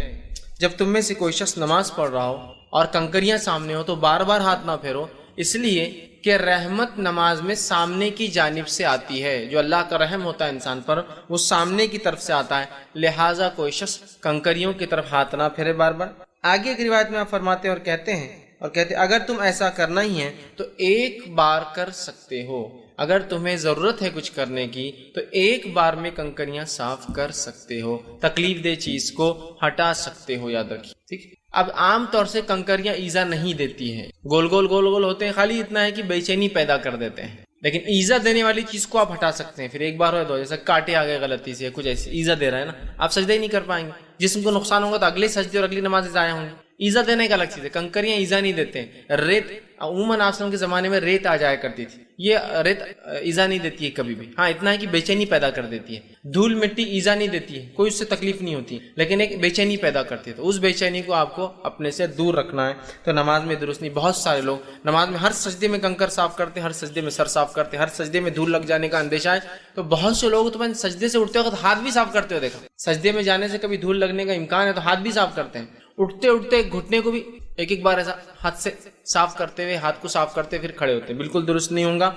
جب تم میں سے کوئی شخص نماز پڑھ رہا ہو اور کنکریاں سامنے ہو تو بار بار ہاتھ نہ پھیرو، اس لیے کہ رحمت نماز میں سامنے کی جانب سے آتی ہے، جو اللہ کا رحم ہوتا ہے انسان پر وہ سامنے کی طرف سے آتا ہے، لہٰذا کوئی شخص کنکریوں کی طرف ہاتھ نہ پھیرے بار بار۔ آگے کی روایت میں آپ فرماتے ہیں اور کہتے ہیں اگر تم ایسا کرنا ہی ہے تو ایک بار کر سکتے ہو، اگر تمہیں ضرورت ہے کچھ کرنے کی تو ایک بار میں کنکریاں صاف کر سکتے ہو، تکلیف دہ چیز کو ہٹا سکتے ہو، یاد رکھیے، ٹھیک۔ اب عام طور سے کنکریاں ایزا نہیں دیتی ہیں، گول گول ہوتے ہیں، خالی اتنا ہے کہ بے چینی پیدا کر دیتے ہیں، لیکن ایزا دینے والی چیز کو آپ ہٹا سکتے ہیں، پھر ایک بار ہو دو، جیسے کاٹے آ گئے غلطی سے، کچھ ایسی ایزا دے رہا ہے نا، آپ سجدہ ہی نہیں کر پائیں گے، جسم کو نقصان ہوگا تو اگلے سجدے اور اگلی نمازیں ضائع ہوں گی۔ ایزا دینے کا الگ چیز ہے، کنکریاں ایزا نہیں دیتے ہیں۔ ریت عموماً آپ کے زمانے میں ریت آ جایا کرتی تھی، یہ ریت ایزا نہیں دیتی ہے کبھی بھی، ہاں اتنا ہے کہ بے چینی پیدا کر دیتی ہے۔ دھول مٹی ایزا نہیں دیتی ہے، کوئی اس سے تکلیف نہیں ہوتی، لیکن ایک بے چینی پیدا کرتی ہے، تو اس بے چینی کو آپ کو اپنے سے دور رکھنا ہے، تو نماز میں درست نہیں۔ بہت سارے لوگ نماز میں ہر سجدے میں کنکر صاف کرتے، ہر سجدے میں سر صاف کرتے، ہر سجدے میں دھول لگ جانے کا اندیشہ ہے، تو بہت سے لوگ تو میں سجدے سے اٹھتے وقت ہاتھ بھی صاف کرتے ہوئے دیکھا، سجدے میں جانے سے کبھی دھول لگنے کا امکان ہے تو ہاتھ بھی صاف کرتے ہیں، اٹھتے گھٹنے کو بھی ایک بار ایسا ہاتھ سے صاف کرتے ہوئے، ہاتھ کو صاف کرتے پھر کھڑے ہوتے ہیں، بالکل درست نہیں ہوں گا۔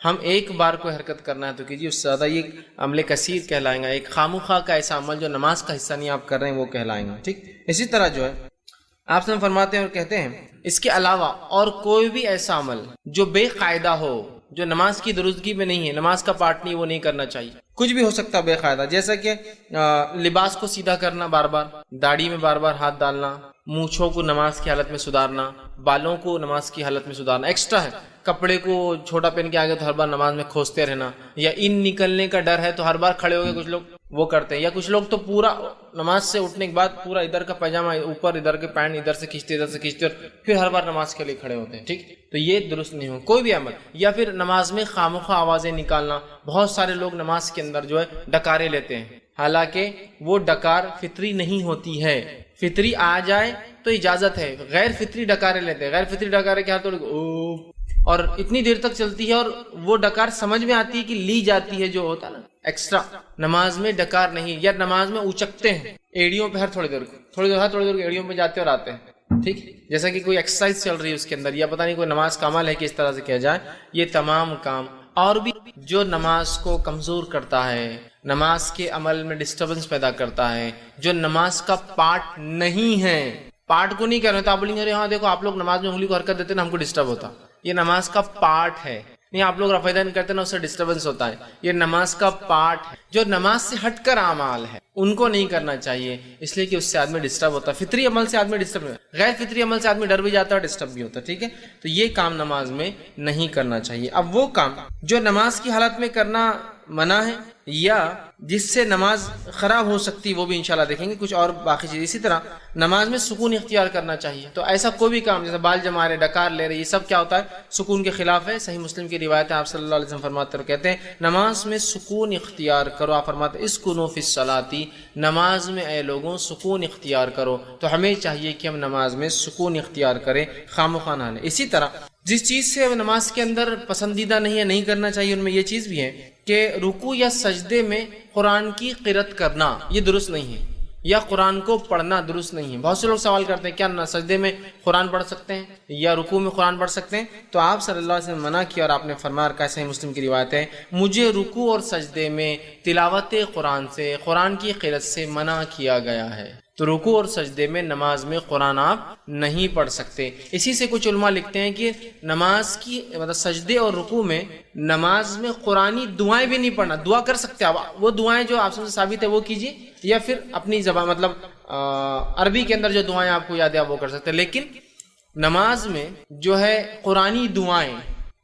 ہم ایک بار کو حرکت کرنا ہے تو کیجیے، اس سے زیادہ یہ عمل کثیر کہلائیں گا، ایک خامخواہ کا ایسا عمل جو نماز کا حصہ نہیں آپ کر رہے ہیں وہ کہلائیں گا، ٹھیک۔ اسی طرح جو ہے آپ سے فرماتے ہیں اور کہتے ہیں، اس کے علاوہ اور کوئی بھی ایسا عمل جو بے قاعدہ ہو، جو نماز کی درستگی میں نہیں ہے، نماز کا پارٹ نہیں، وہ نہیں کرنا چاہیے۔ کچھ بھی ہو سکتا بے قاعدہ، جیسا کہ لباس کو سیدھا کرنا بار بار، داڑھی میں بار بار ہاتھ ڈالنا، مونچھوں کو نماز کی حالت میں سدھارنا، بالوں کو نماز کی حالت میں سدھارنا ایکسٹرا ہے، کپڑے کو چھوٹا پہن کے آگے تو ہر بار نماز میں کھوستے رہنا، یا ان نکلنے کا ڈر ہے تو ہر بار کھڑے ہو گئے، کچھ لوگ وہ کرتے ہیں، یا کچھ لوگ تو پورا نماز سے اٹھنے کے بعد پورا ادھر کا پاجامہ اوپر، ادھر کے پینٹ ادھر سے کھینچتے اور پھر ہر بار نماز کے لیے کھڑے ہوتے ہیں، ٹھیک۔ تو یہ درست نہیں ہو کوئی بھی عمل، یا پھر نماز میں خامخواہ آوازیں نکالنا۔ بہت سارے لوگ نماز کے اندر جو ہے ڈکارے لیتے ہیں، حالانکہ وہ ڈکار فطری نہیں ہوتی ہے، فطری آ جائے تو اجازت ہے. غیر فطری ڈکارے لیتے ہیں. غیر فطری ڈکارے کیا تو اور اتنی دیر تک چلتی ہے اور وہ ڈکار سمجھ میں آتی ہے کہ لی جاتی ہے جو ہوتا ہے نا ایکسٹرا. نماز میں ڈکار نہیں. یا نماز میں اچکتے ہیں ایڑیوں پہ ہر تھوڑی دیر ایڑیوں پہ جاتے اور آتے ہیں. ٹھیک, جیسا کہ کوئی ایکسرسائز چل رہی ہے اس کے اندر, یا پتہ نہیں کوئی نماز کا عمل ہے کہ اس طرح سے کیا جائے. یہ تمام کام اور بھی جو نماز کو کمزور کرتا ہے, نماز کے عمل میں ڈسٹربنس پیدا کرتا ہے, جو نماز کا پارٹ نہیں ہے. پارٹ کو نہیں کہہ رہے تو آپ بولیں گے ہاں دیکھو آپ لوگ نماز میں انگلی کو حرکت دیتے نا ہم کو ڈسٹرب ہوتا. یہ نماز کا پارٹ ہے. نہیں آپ لوگ رفع دین کرتے نا اس سے ڈسٹربنس ہوتا ہے. یہ نماز کا پارٹ ہے. جو نماز سے ہٹ کر اعمال ہے ان کو نہیں کرنا چاہیے, اس لیے کہ اس سے آدمی ڈسٹرب ہوتا ہے. فطری عمل سے آدمی ڈسٹرب ہوتا ہے, غیر فطری عمل سے آدمی ڈر بھی جاتا ہے اور ڈسٹرب بھی ہوتا ہے. ٹھیک ہے, تو یہ کام نماز میں نہیں کرنا چاہیے. اب وہ کام جو نماز کی حالت میں کرنا منع ہے یا جس سے نماز خراب ہو سکتی وہ بھی انشاءاللہ دیکھیں گے کچھ اور باقی چیز. اسی طرح نماز میں سکون اختیار کرنا چاہیے. تو ایسا کوئی بھی کام جیسے بال جما رہے, ڈکار لے رہے, یہ سب کیا ہوتا ہے سکون کے خلاف ہے. صحیح مسلم کی روایت ہے, آپ صلی اللہ علیہ وسلم فرماتے ہیں کہتے ہیں نماز میں سکون اختیار کرو. آپ فرماتے ہیں اسکنوا فی الصلاۃ, نماز میں اے لوگوں سکون اختیار کرو. تو ہمیں چاہیے کہ ہم نماز میں سکون اختیار کریں, خامخواہ نہ لیں. اسی طرح جس چیز سے نماز کے اندر پسندیدہ نہیں ہے, نہیں کرنا چاہیے, ان میں یہ چیز بھی ہے کہ رکوع یا سجدے میں قرآن کی قرأت کرنا یہ درست نہیں ہے, یا قرآن کو پڑھنا درست نہیں ہے. بہت سے لوگ سوال کرتے ہیں کیا سجدے میں قرآن پڑھ سکتے ہیں یا رکوع میں قرآن پڑھ سکتے ہیں؟ تو آپ صلی اللہ علیہ وسلم منع کیا اور آپ نے فرمایا, کا صحیح مسلم کی روایت ہے, مجھے رکوع اور سجدے میں تلاوت قرآن سے, قرآن کی قرأت سے منع کیا گیا ہے. تو رکوع اور سجدے میں نماز میں قرآن آپ نہیں پڑھ سکتے. اسی سے کچھ علماء لکھتے ہیں کہ نماز کی مطلب سجدے اور رکوع میں نماز میں قرآنی دعائیں بھی نہیں پڑھنا. دعا کر سکتے ہیں آپ, وہ دعائیں جو آپ سے ثابت ہے وہ کیجیے, یا پھر اپنی زبان مطلب عربی کے اندر جو دعائیں آپ کو یاد ہے وہ کر سکتے ہیں. لیکن نماز میں جو ہے قرآنی دعائیں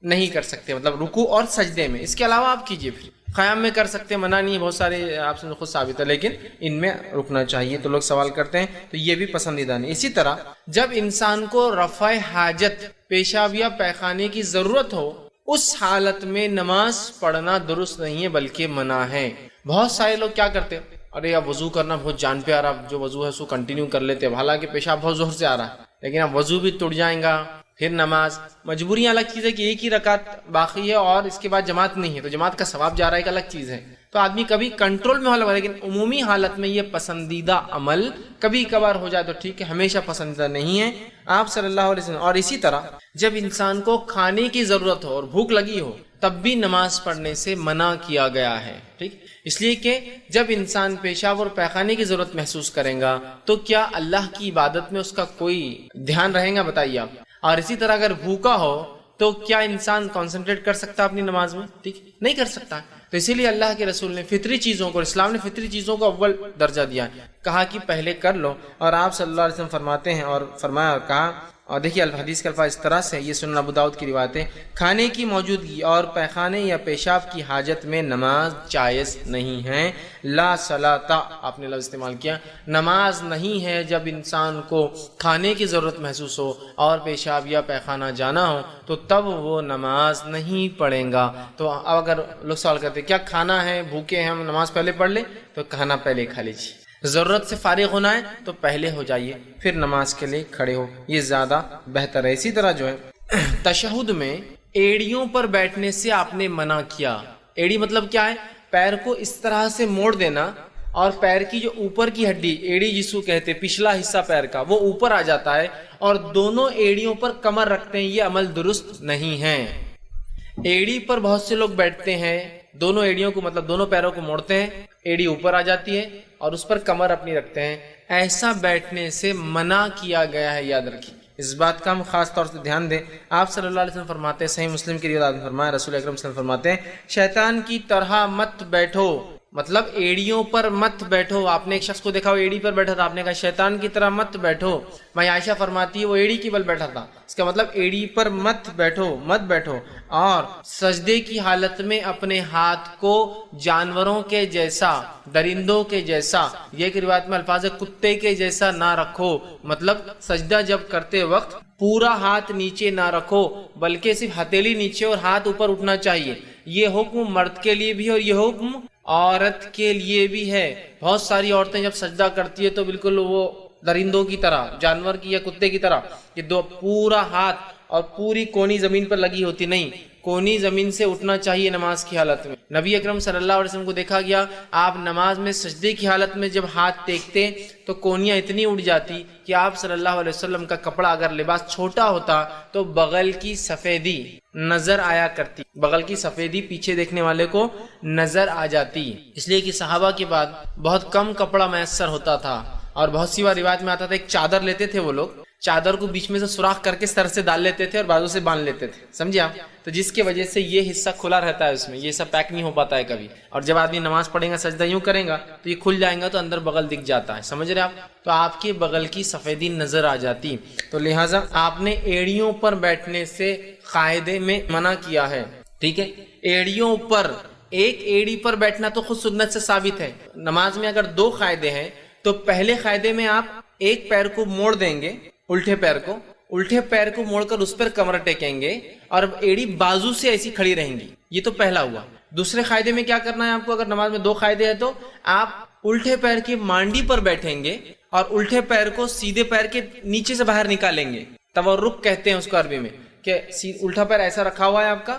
نہیں کر سکتے, مطلب رکوع اور سجدے میں. اس کے علاوہ آپ کیجیے, پھر قیام میں کر سکتے ہیں, منع نہیں ہے, بہت سارے آپ سے خود ثابت ہے, لیکن ان میں رکنا چاہیے. تو لوگ سوال کرتے ہیں تو یہ بھی پسندیدہ نہیں. اسی طرح جب انسان کو رفع حاجت, پیشاب یا پیخانے کی ضرورت ہو, اس حالت میں نماز پڑھنا درست نہیں ہے بلکہ منع ہے. بہت سارے لوگ کیا کرتے ہیں, ارے اب وضو کرنا بہت جان پہ آ رہا, جو وضو ہے اس کو کنٹینیو کر لیتے ہیں, حالانکہ پیشاب بہت زور سے آ رہا ہے, لیکن اب وضو بھی ٹوٹ جائیں گا, پھر نماز. مجبوریاں الگ چیز ہے کہ ایک ہی رکعت باقی ہے اور اس کے بعد جماعت نہیں ہے, تو جماعت کا ثواب جا رہا ہے, ایک الگ چیز ہے. تو آدمی کبھی کنٹرول میں ہوگا, لیکن عمومی حالت میں یہ پسندیدہ عمل کبھی کبھار ہو جائے تو ٹھیک ہے, ہمیشہ پسندیدہ نہیں ہے آپ صلی اللہ علیہ وسلم. اور اسی طرح جب انسان کو کھانے کی ضرورت ہو اور بھوک لگی ہو تب بھی نماز پڑھنے سے منع کیا گیا ہے. ٹھیک, اس لیے کہ جب انسان پیشاب اور پیخانے کی ضرورت محسوس کرے گا تو کیا اللہ کی عبادت میں اس کا کوئی دھیان رہے گا بتائیے آپ. اور اسی طرح اگر بھوکا ہو تو کیا انسان کنسنٹریٹ کر سکتا اپنی نماز میں؟ ٹھیک, نہیں کر سکتا. تو اسی لیے اللہ کے رسول نے فطری چیزوں کو, اسلام نے فطری چیزوں کو اول درجہ دیا ہے, کہا کہ پہلے کر لو. اور آپ صلی اللہ علیہ وسلم فرماتے ہیں اور فرمایا اور کہا, اور دیکھیے الحدیث کے الفاظ اس طرح سے, یہ سنن ابو داؤد کی روایت ہے, کھانے کی موجودگی اور پیخانے یا پیشاب کی حاجت میں نماز جائز نہیں ہے. لا صلاۃ, آپ نے لفظ استعمال کیا, نماز نہیں ہے جب انسان کو کھانے کی ضرورت محسوس ہو اور پیشاب یا پیخانہ جانا ہو تو تب وہ نماز نہیں پڑھے گا. تو اب اگر لوگ سوال کرتے کیا کھانا ہے, بھوکے ہیں, ہم نماز پہلے پڑھ لیں, تو کھانا پہلے کھا لیجیے. ضرورت سے فارغ ہونا ہے تو پہلے ہو جائیے, پھر نماز کے لیے کھڑے ہو, یہ زیادہ بہتر ہے. اسی طرح جو ہے تشہد میں ایڑیوں پر بیٹھنے سے آپ نے منع کیا. ایڑی مطلب کیا ہے, پیر کو اس طرح سے موڑ دینا اور پیر کی جو اوپر کی ہڈی, ایڑی جس کو کہتے پچھلا حصہ پیر کا, وہ اوپر آ جاتا ہے اور دونوں ایڑیوں پر کمر رکھتے ہیں, یہ عمل درست نہیں ہے. ایڑی پر بہت سے لوگ بیٹھتے ہیں, دونوں ایڑیوں کو مطلب دونوں پیروں کو موڑتے ہیں, ایڑی اوپر آ جاتی ہے اور اس پر کمر اپنی رکھتے ہیں. ایسا بیٹھنے سے منع کیا گیا ہے, یاد رکھیے. اس بات کا ہم خاص طور سے دھیان دیں. آپ صلی اللہ علیہ وسلم فرماتے ہیں, صحیح مسلم کی روایت میں فرمایا, رسول اکرم صلی اللہ علیہ وسلم فرماتے ہیں, شیطان کی طرح مت بیٹھو, مطلب ایڑیوں پر مت بیٹھو. آپ نے ایک شخص کو دیکھا وہ ایڑی پر بیٹھا تھا, آپ نے کہا شیطان کی طرح مت بیٹھو. میں عائشہ فرماتی ہے وہ ایڑی کی بل بیٹھا تھا, اس کا مطلب ایڑی پر مت بیٹھو, مت بیٹھو. اور سجدے کی حالت میں اپنے ہاتھ کو جانوروں کے جیسا, درندوں کے جیسا, یہ ایک روایت میں الفاظ ہے کتے کے جیسا نہ رکھو. مطلب سجدہ جب کرتے وقت پورا ہاتھ نیچے نہ رکھو بلکہ صرف ہتھیلی نیچے اور ہاتھ اوپر اٹھنا چاہیے. یہ حکم مرد کے لیے بھی اور یہ حکم عورت کے لیے بھی ہے. بہت ساری عورتیں جب سجدہ کرتی ہے تو بالکل وہ درندوں کی طرح, جانور کی یا کتے کی طرح کہ دو پورا ہاتھ اور پوری کونی زمین پر لگی ہوتی, نہیں, کونی زمین سے اٹھنا چاہیے نماز کی حالت میں. نبی اکرم صلی اللہ علیہ وسلم کو دیکھا گیا آپ نماز میں سجدے کی حالت میں جب ہاتھ ٹیکتے تو کونیاں اتنی اٹھ جاتی کہ آپ صلی اللہ علیہ وسلم کا کپڑا اگر لباس چھوٹا ہوتا تو بغل کی سفیدی نظر آیا کرتی, بغل کی سفیدی پیچھے دیکھنے والے کو نظر آ جاتی, اس لیے کہ صحابہ کے بعد بہت کم کپڑا میسر ہوتا تھا اور بہت سی بار روایت میں آتا تھا ایک چادر لیتے تھے وہ لوگ, چادر کو بیچ میں سے سوراخ کر کے سر سے ڈال لیتے تھے اور بازو سے باندھ لیتے تھے, سمجھے آپ, تو جس کی وجہ سے یہ حصہ کھلا رہتا ہے, اس میں یہ سب پیک نہیں ہو پاتا ہے کبھی, اور جب آدمی نماز پڑھے گا سجدہ یوں کرے گا تو یہ کھل جائے گا تو اندر بغل دکھ جاتا ہے, سمجھ رہے آپ, تو آپ کے بغل کی سفیدی نظر آ جاتی. تو لہٰذا آپ نے ایڑیوں پر بیٹھنے سے قاعدے میں منع کیا ہے, ٹھیک ہے. ایڑیوں پر, ایک ایڑی پر بیٹھنا تو خود سنت سے ثابت ہے. نماز میں اگر دو قاعدے ہیں تو پہلے قاعدے میں آپ ایک پیر کو موڑ دیں گے, الٹے پیر کو موڑ کر اس پر کمر ٹیکیں گے اور ایڑی بازو سے ایسی کھڑی رہیں گی, یہ تو پہلا ہوا. دوسرے قاعدے میں کیا کرنا ہے آپ کو, اگر نماز میں دو قاعدے ہیں تو آپ الٹے پیر کی مانڈی پر بیٹھیں گے اور الٹے پیر کو سیدھے پیر کے نیچے سے باہر نکالیں گے. تورک کہتے ہیں اس کو عربی میں, کہ الٹا پیر ایسا رکھا ہوا ہے آپ کا,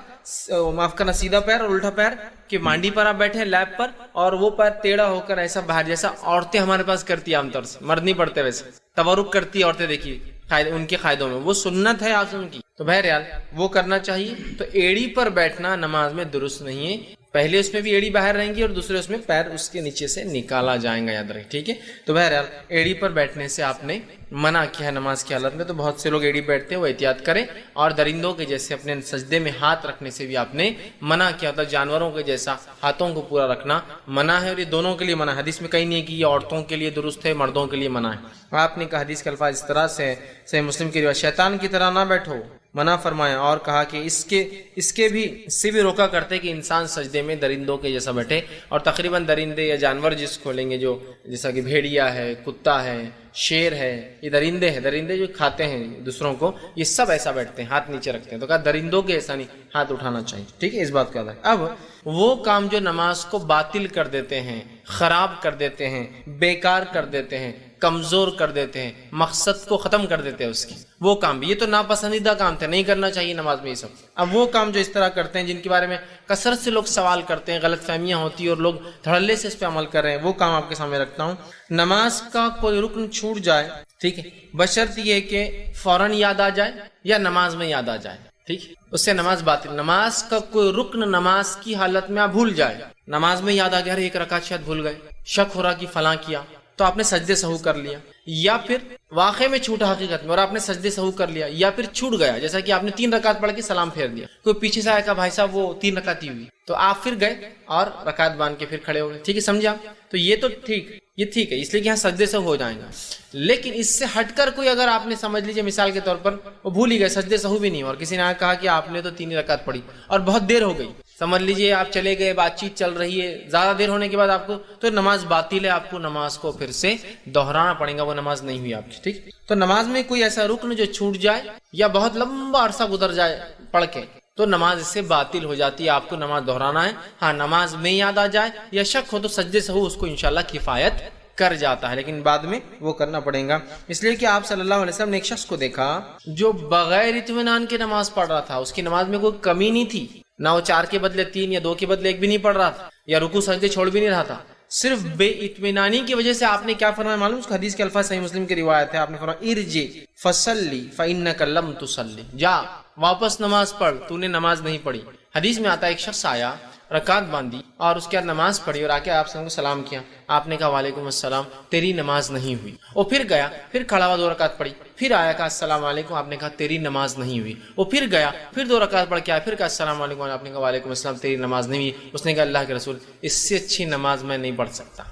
معاف کرنا, سیدھا پیر اور الٹا پیر کہ مانڈی پر آپ بیٹھے ہیں لیپ پر, اور وہ پیر ٹیڑھا ہو کر ایسا باہر, جیسا عورتیں ہمارے پاس کرتی ہیں عام طور سے, مرد نہیں پڑتے ویسے, تورک کرتی ہے عورتیں, دیکھیے ان کے قاعدوں میں وہ سنت ہے آپ کی, تو بہرحال وہ کرنا چاہیے. تو ایڑی پر بیٹھنا نماز میں درست نہیں ہے, پہلے اس میں بھی ایڑی باہر رہیں گی اور دوسرے اس میں پیر اس کے نیچے سے نکالا جائیں گا, یاد رکھیں, ٹھیک ہے. تو بہرحال ایڑی پر بیٹھنے سے آپ نے منع کیا ہے نماز کی حالت میں, تو بہت سے لوگ ایڑی بیٹھتے ہیں وہ احتیاط کریں, اور درندوں کے جیسے اپنے سجدے میں ہاتھ رکھنے سے بھی آپ نے منع کیا تھا, جانوروں کے جیسا ہاتھوں کو پورا رکھنا منع ہے, اور یہ دونوں کے لیے منع ہے. حدیث میں کہیں نہیں ہے کہ یہ عورتوں کے لیے درست ہے, مردوں کے لیے منع ہے. آپ نے کہا حدیث کے الفاظ اس طرح سے, صحیح مسلم کی روایت, شیطان کی طرح نہ بیٹھو, منع فرمایا, اور کہا کہ اس کے بھی سے بھی روکا کرتے کہ انسان سجدے میں درندوں کے جیسا بیٹھے. اور تقریباً درندے یا جانور جس کو لیں گے, جو جیسا کہ بھیڑیا ہے, کتا ہے, شیر ہے, یہ درندے ہیں, درندے جو کھاتے ہیں دوسروں کو, یہ سب ایسا بیٹھتے ہیں, ہاتھ نیچے رکھتے ہیں. تو کہا درندوں کے ایسا نہیں, ہاتھ اٹھانا چاہیے, ٹھیک ہے, اس بات کا یاد رکھیں. اب وہ کام جو نماز کو باطل کر دیتے ہیں, خراب کر دیتے ہیں, بیکار کر دیتے ہیں, کمزور کر دیتے ہیں, مقصد کو ختم کر دیتے ہیں اس کی, وہ کام بھی, یہ تو ناپسندیدہ کام تھے, نہیں کرنا چاہیے نماز میں یہ سب. اب وہ کام جو اس طرح کرتے ہیں, جن کے بارے میں کثرت سے لوگ سوال کرتے ہیں, غلط فہمیاں ہوتی ہیں اور لوگ دھڑلے سے اس پہ عمل کر رہے ہیں, وہ کام آپ کے سامنے رکھتا ہوں. نماز کا کوئی رکن چھوٹ جائے, ٹھیک ہے, بشرط یہ کہ فوراً یاد آ جائے یا نماز میں یاد آ جائے, ٹھیک ہے, اس سے نماز باطل. نماز کا کوئی رکن نماز کی حالت میں آپ بھول جائے, نماز میں یاد آ گیا, ایک رکعت شاید بھول گئے, شک ہو رہا کہ فلاں کیا, تو آپ نے سجدے سہو کر لیا, یا پھر واقع میں چھوٹا حقیقت میں اور آپ نے سجدے سہو کر لیا, یا پھر چھوٹ گیا, جیسا کہ آپ نے 3 رکعت پڑھ کے سلام پھیر دیا, کوئی پیچھے سے آیا کہ بھائی صاحب وہ 3 رکعت ہی ہوئی, تو آپ پھر گئے اور رکعت باندھ کے پھر کھڑے ہو گئے, ٹھیک ہے, سمجھے آپ, تو یہ تو ٹھیک, یہ ٹھیک ہے, اس لیے کہ یہاں سجدے سے ہو جائیں گا. لیکن اس سے ہٹ کر کوئی اگر آپ نے سمجھ لیجیے مثال کے طور پر وہ بھول ہی گئے, سجدے سہو بھی نہیں, اور کسی نے کہا کہ آپ نے تو 3 رکعت پڑھی اور بہت دیر ہو گئی, سمجھ لیجیے آپ چلے گئے, بات چیت چل رہی ہے, زیادہ دیر ہونے کے بعد آپ کو, تو نماز باطل ہے, آپ کو نماز کو پھر سے دہرانا پڑے گا, وہ نماز نہیں ہوئی آپ کی, ٹھیک. تو نماز میں کوئی ایسا رکن جو چھوٹ جائے یا بہت لمبا عرصہ گزر جائے پڑھ کے, تو نماز اس سے باطل ہو جاتی ہے, آپ کو نماز دہرانا ہے. ہاں, نماز میں یاد آ جائے یا شک ہو تو سجدے سہو اس کو انشاءاللہ کفایت کر جاتا ہے, لیکن بعد میں وہ کرنا پڑے گا. اس لیے کہ آپ صلی اللہ علیہ وسلم نے ایک شخص کو دیکھا جو بغیر اطمینان کے نماز پڑھ رہا تھا, اس کی نماز میں کوئی کمی نہیں تھی, نہ وہ 4 کے بدلے 3 یا 2 کے بدلے 1 بھی نہیں پڑھ رہا تھا, یا رکوع سجدے چھوڑ بھی نہیں رہا تھا, صرف بے اطمینانی کی وجہ سے آپ نے کیا فرمایا معلوم, اس حدیث کے الفاظ صحیح مسلم کی روایت ہے, آپ نے فرمایا ارجع فصلی فانک لم تصلی, جا واپس نماز پڑھ, تو نے نماز نہیں پڑھی. حدیث میں آتا ہے ایک شخص آیا, رکعت باندھی اور اس کے بعد نماز پڑھی اور آ کے آپ سے سلام کیا, آپ نے کہا وعلیکم السلام, تیری نماز نہیں ہوئی. وہ پھر گیا, پھر کھڑا ہوا 2 رکعت پڑھی, پھر آیا کہا السلام علیکم, آپ نے کہا تیری نماز نہیں ہوئی. وہ پھر گیا, پھر 2 رکعت پڑھ کے آیا, پھر کہا السلام علیکم, آپ نے کہا وعلیکم السلام, تیری نماز نہیں ہوئی. اس نے کہا اللہ کے رسول, اس سے اچھی نماز میں نہیں پڑھ سکتا.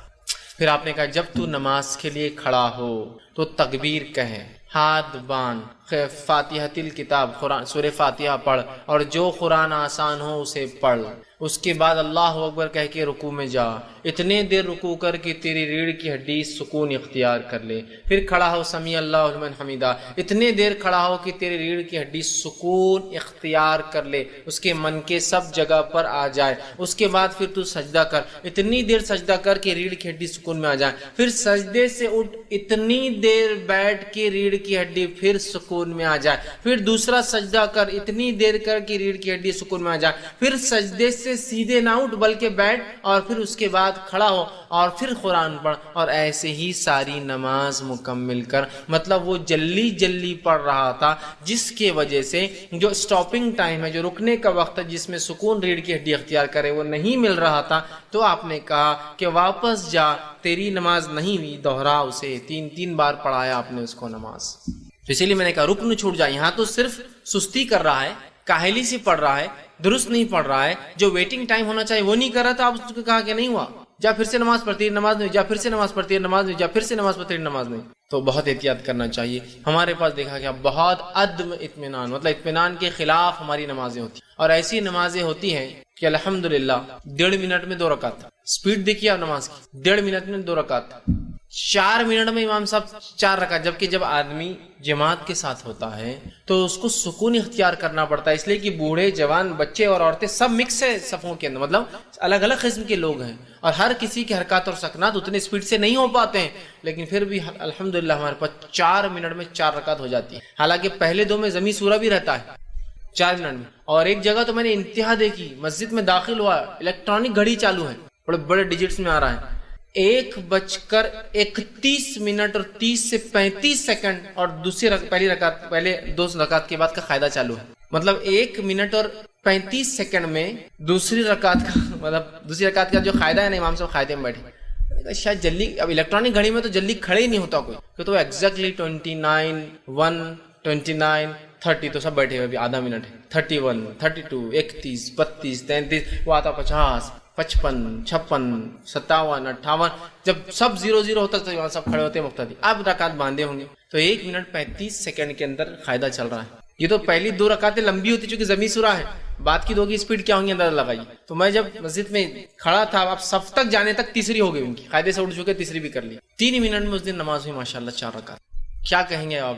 پھر آپ نے کہا جب تو نماز کے لیے کھڑا ہو تو تکبیر کہے, ہاتھ باندھ, فاتحۃ الکتاب، قرآن سورہ فاتحہ پڑھ، اور جو قرآن آسان ہو اسے پڑھ، اس کے بعد اللہ اکبر کہہ کے رکوع میں جا، اتنے دیر رکوع کر کے تیری ریڑھ کی ہڈی سکون اختیار کر لے، پھر کھڑا ہو سمیع اللہ لمن حمیدہ، اتنے دیر کھڑا ہو کہ تیری ریڑھ کی ہڈی سکون اختیار کر لے، اس کے من کے سب جگہ پر آ جائے، اس کے بعد پھر تو سجدہ کر، اتنی دیر سجدہ کر کے ریڑھ کی ہڈی سکون میں آ جائے، پھر سجدے سے اٹھ، اتنی دیر بیٹھ کے ریڑھ کی ہڈی پھر سکون میں آ جائے، پھر دوسرا سجدہ کر، اتنی دیر کر کے ریڑھ کی ہڈی سکون میں آ جائے، پھر سجدے سے سیدھے نہ اٹھ بلکہ بیٹھ، اور پھر اس کے بعد کھڑا ہو اور پھر قرآن پڑھ، اور ایسے ہی ساری نماز مکمل کر۔ مطلب وہ جلدی جلدی پڑھ رہا تھا، جس کی وجہ سے جو سٹاپنگ ٹائم ہے، جو رکنے کا وقت ہے، جس میں سکون ریڑھ کی ہڈی اختیار کرے، وہ نہیں مل رہا تھا، تو آپ نے کہا کہ واپس جا، تیری نماز نہیں ہوئی، دوہرا اسے، تین بار پڑھایا آپ نے اس کو نماز۔ اسی لیے میں نے کہا رکن چھوٹ جائے، یہاں تو صرف سستی کر رہا ہے، کاہلی سے پڑھ رہا ہے، درست نہیں پڑھ رہا ہے، جو ویٹنگ ٹائم ہونا چاہیے وہ نہیں کر رہا تھا، آپ اس کو کہا کہ نہیں ہوا، جا پھر سے نماز پڑھتی ہے، نماز نہیں، جا پھر سے نماز پڑھتی ہے، نماز نہیں، جا پھر سے نماز پڑھتی ہے، نماز نہیں۔ تو بہت احتیاط کرنا چاہیے۔ ہمارے پاس دیکھا گیا بہت عدم اطمینان، مطلب اطمینان کے خلاف ہماری نمازیں ہوتی ہیں، اور ایسی نمازیں ہوتی ہیں کہ الحمدللہ 1.5 منٹ میں 2 رکعت، سپیڈ دیکھیے آپ نماز کی، 1.5 منٹ میں 2 رکعت، 4 منٹ میں امام صاحب 4 رکعت، جبکہ جب آدمی جماعت کے ساتھ ہوتا ہے تو اس کو سکون اختیار کرنا پڑتا ہے، اس لیے کہ بوڑھے، جوان، بچے اور عورتیں سب مکس ہے صفوں کے اندر، مطلب الگ الگ قسم کے لوگ ہیں، اور ہر کسی کی حرکات اور سکنات اتنے سپیڈ سے نہیں ہو پاتے ہیں، لیکن پھر بھی الحمدللہ ہمارے پاس 4 منٹ میں 4 رکعت ہو جاتی ہے، حالانکہ پہلے 2 میں ضمی سورہ بھی رہتا ہے 4 منٹ میں۔ اور ایک جگہ تو میں نے انتہا دیکھی، مسجد میں داخل ہوا، الیکٹرانک گھڑی چالو ہے، بڑے بڑے ڈیجٹس میں آ رہا ہے، 1:31 اور 30 سے 35 سیکنڈ، اور پہلے 2 رکعت کے بعد کا قاعدہ چالو ہے، مطلب 1 منٹ اور 35 سیکنڈ میں دوسری رکعت کا جو قاعدہ ہے نا، امام صاحب قاعدے میں بیٹھے، شاید جلدی، اب الیکٹرانک گھڑی میں تو جلدی کھڑے ہی نہیں ہوتا کوئی، کہ تو ایگزیکٹلی 29 1 29 30 تو سب بیٹھے ہوئے، ابھی آدھا منٹ ہے، 31 32 31 32 33، وہ آتا 50 55 56 57 58، جب سب 0 ہوتا تو یہاں سب کھڑے ہوتے مقتدی، اب رکعت باندھے ہوں گے، تو 1 منٹ 35 سیکنڈ کے اندر قاعدہ چل رہا ہے۔ یہ تو پہلی 2 رکعتیں لمبی ہوتی چونکہ ضمی سورہ ہے، بعد کی 2 کی سپیڈ کیا ہوں گی اندازہ لگائیے۔ تو میں جب مسجد میں کھڑا تھا، اب صف تک جانے تک تیسری ہو گئی ان کی، قاعدے سے اٹھ چکے، تیسری بھی کر لی، 3 منٹ میں اس دن نماز ہوئی ماشاءاللہ 4 رکعت۔ کیا کہیں گے آپ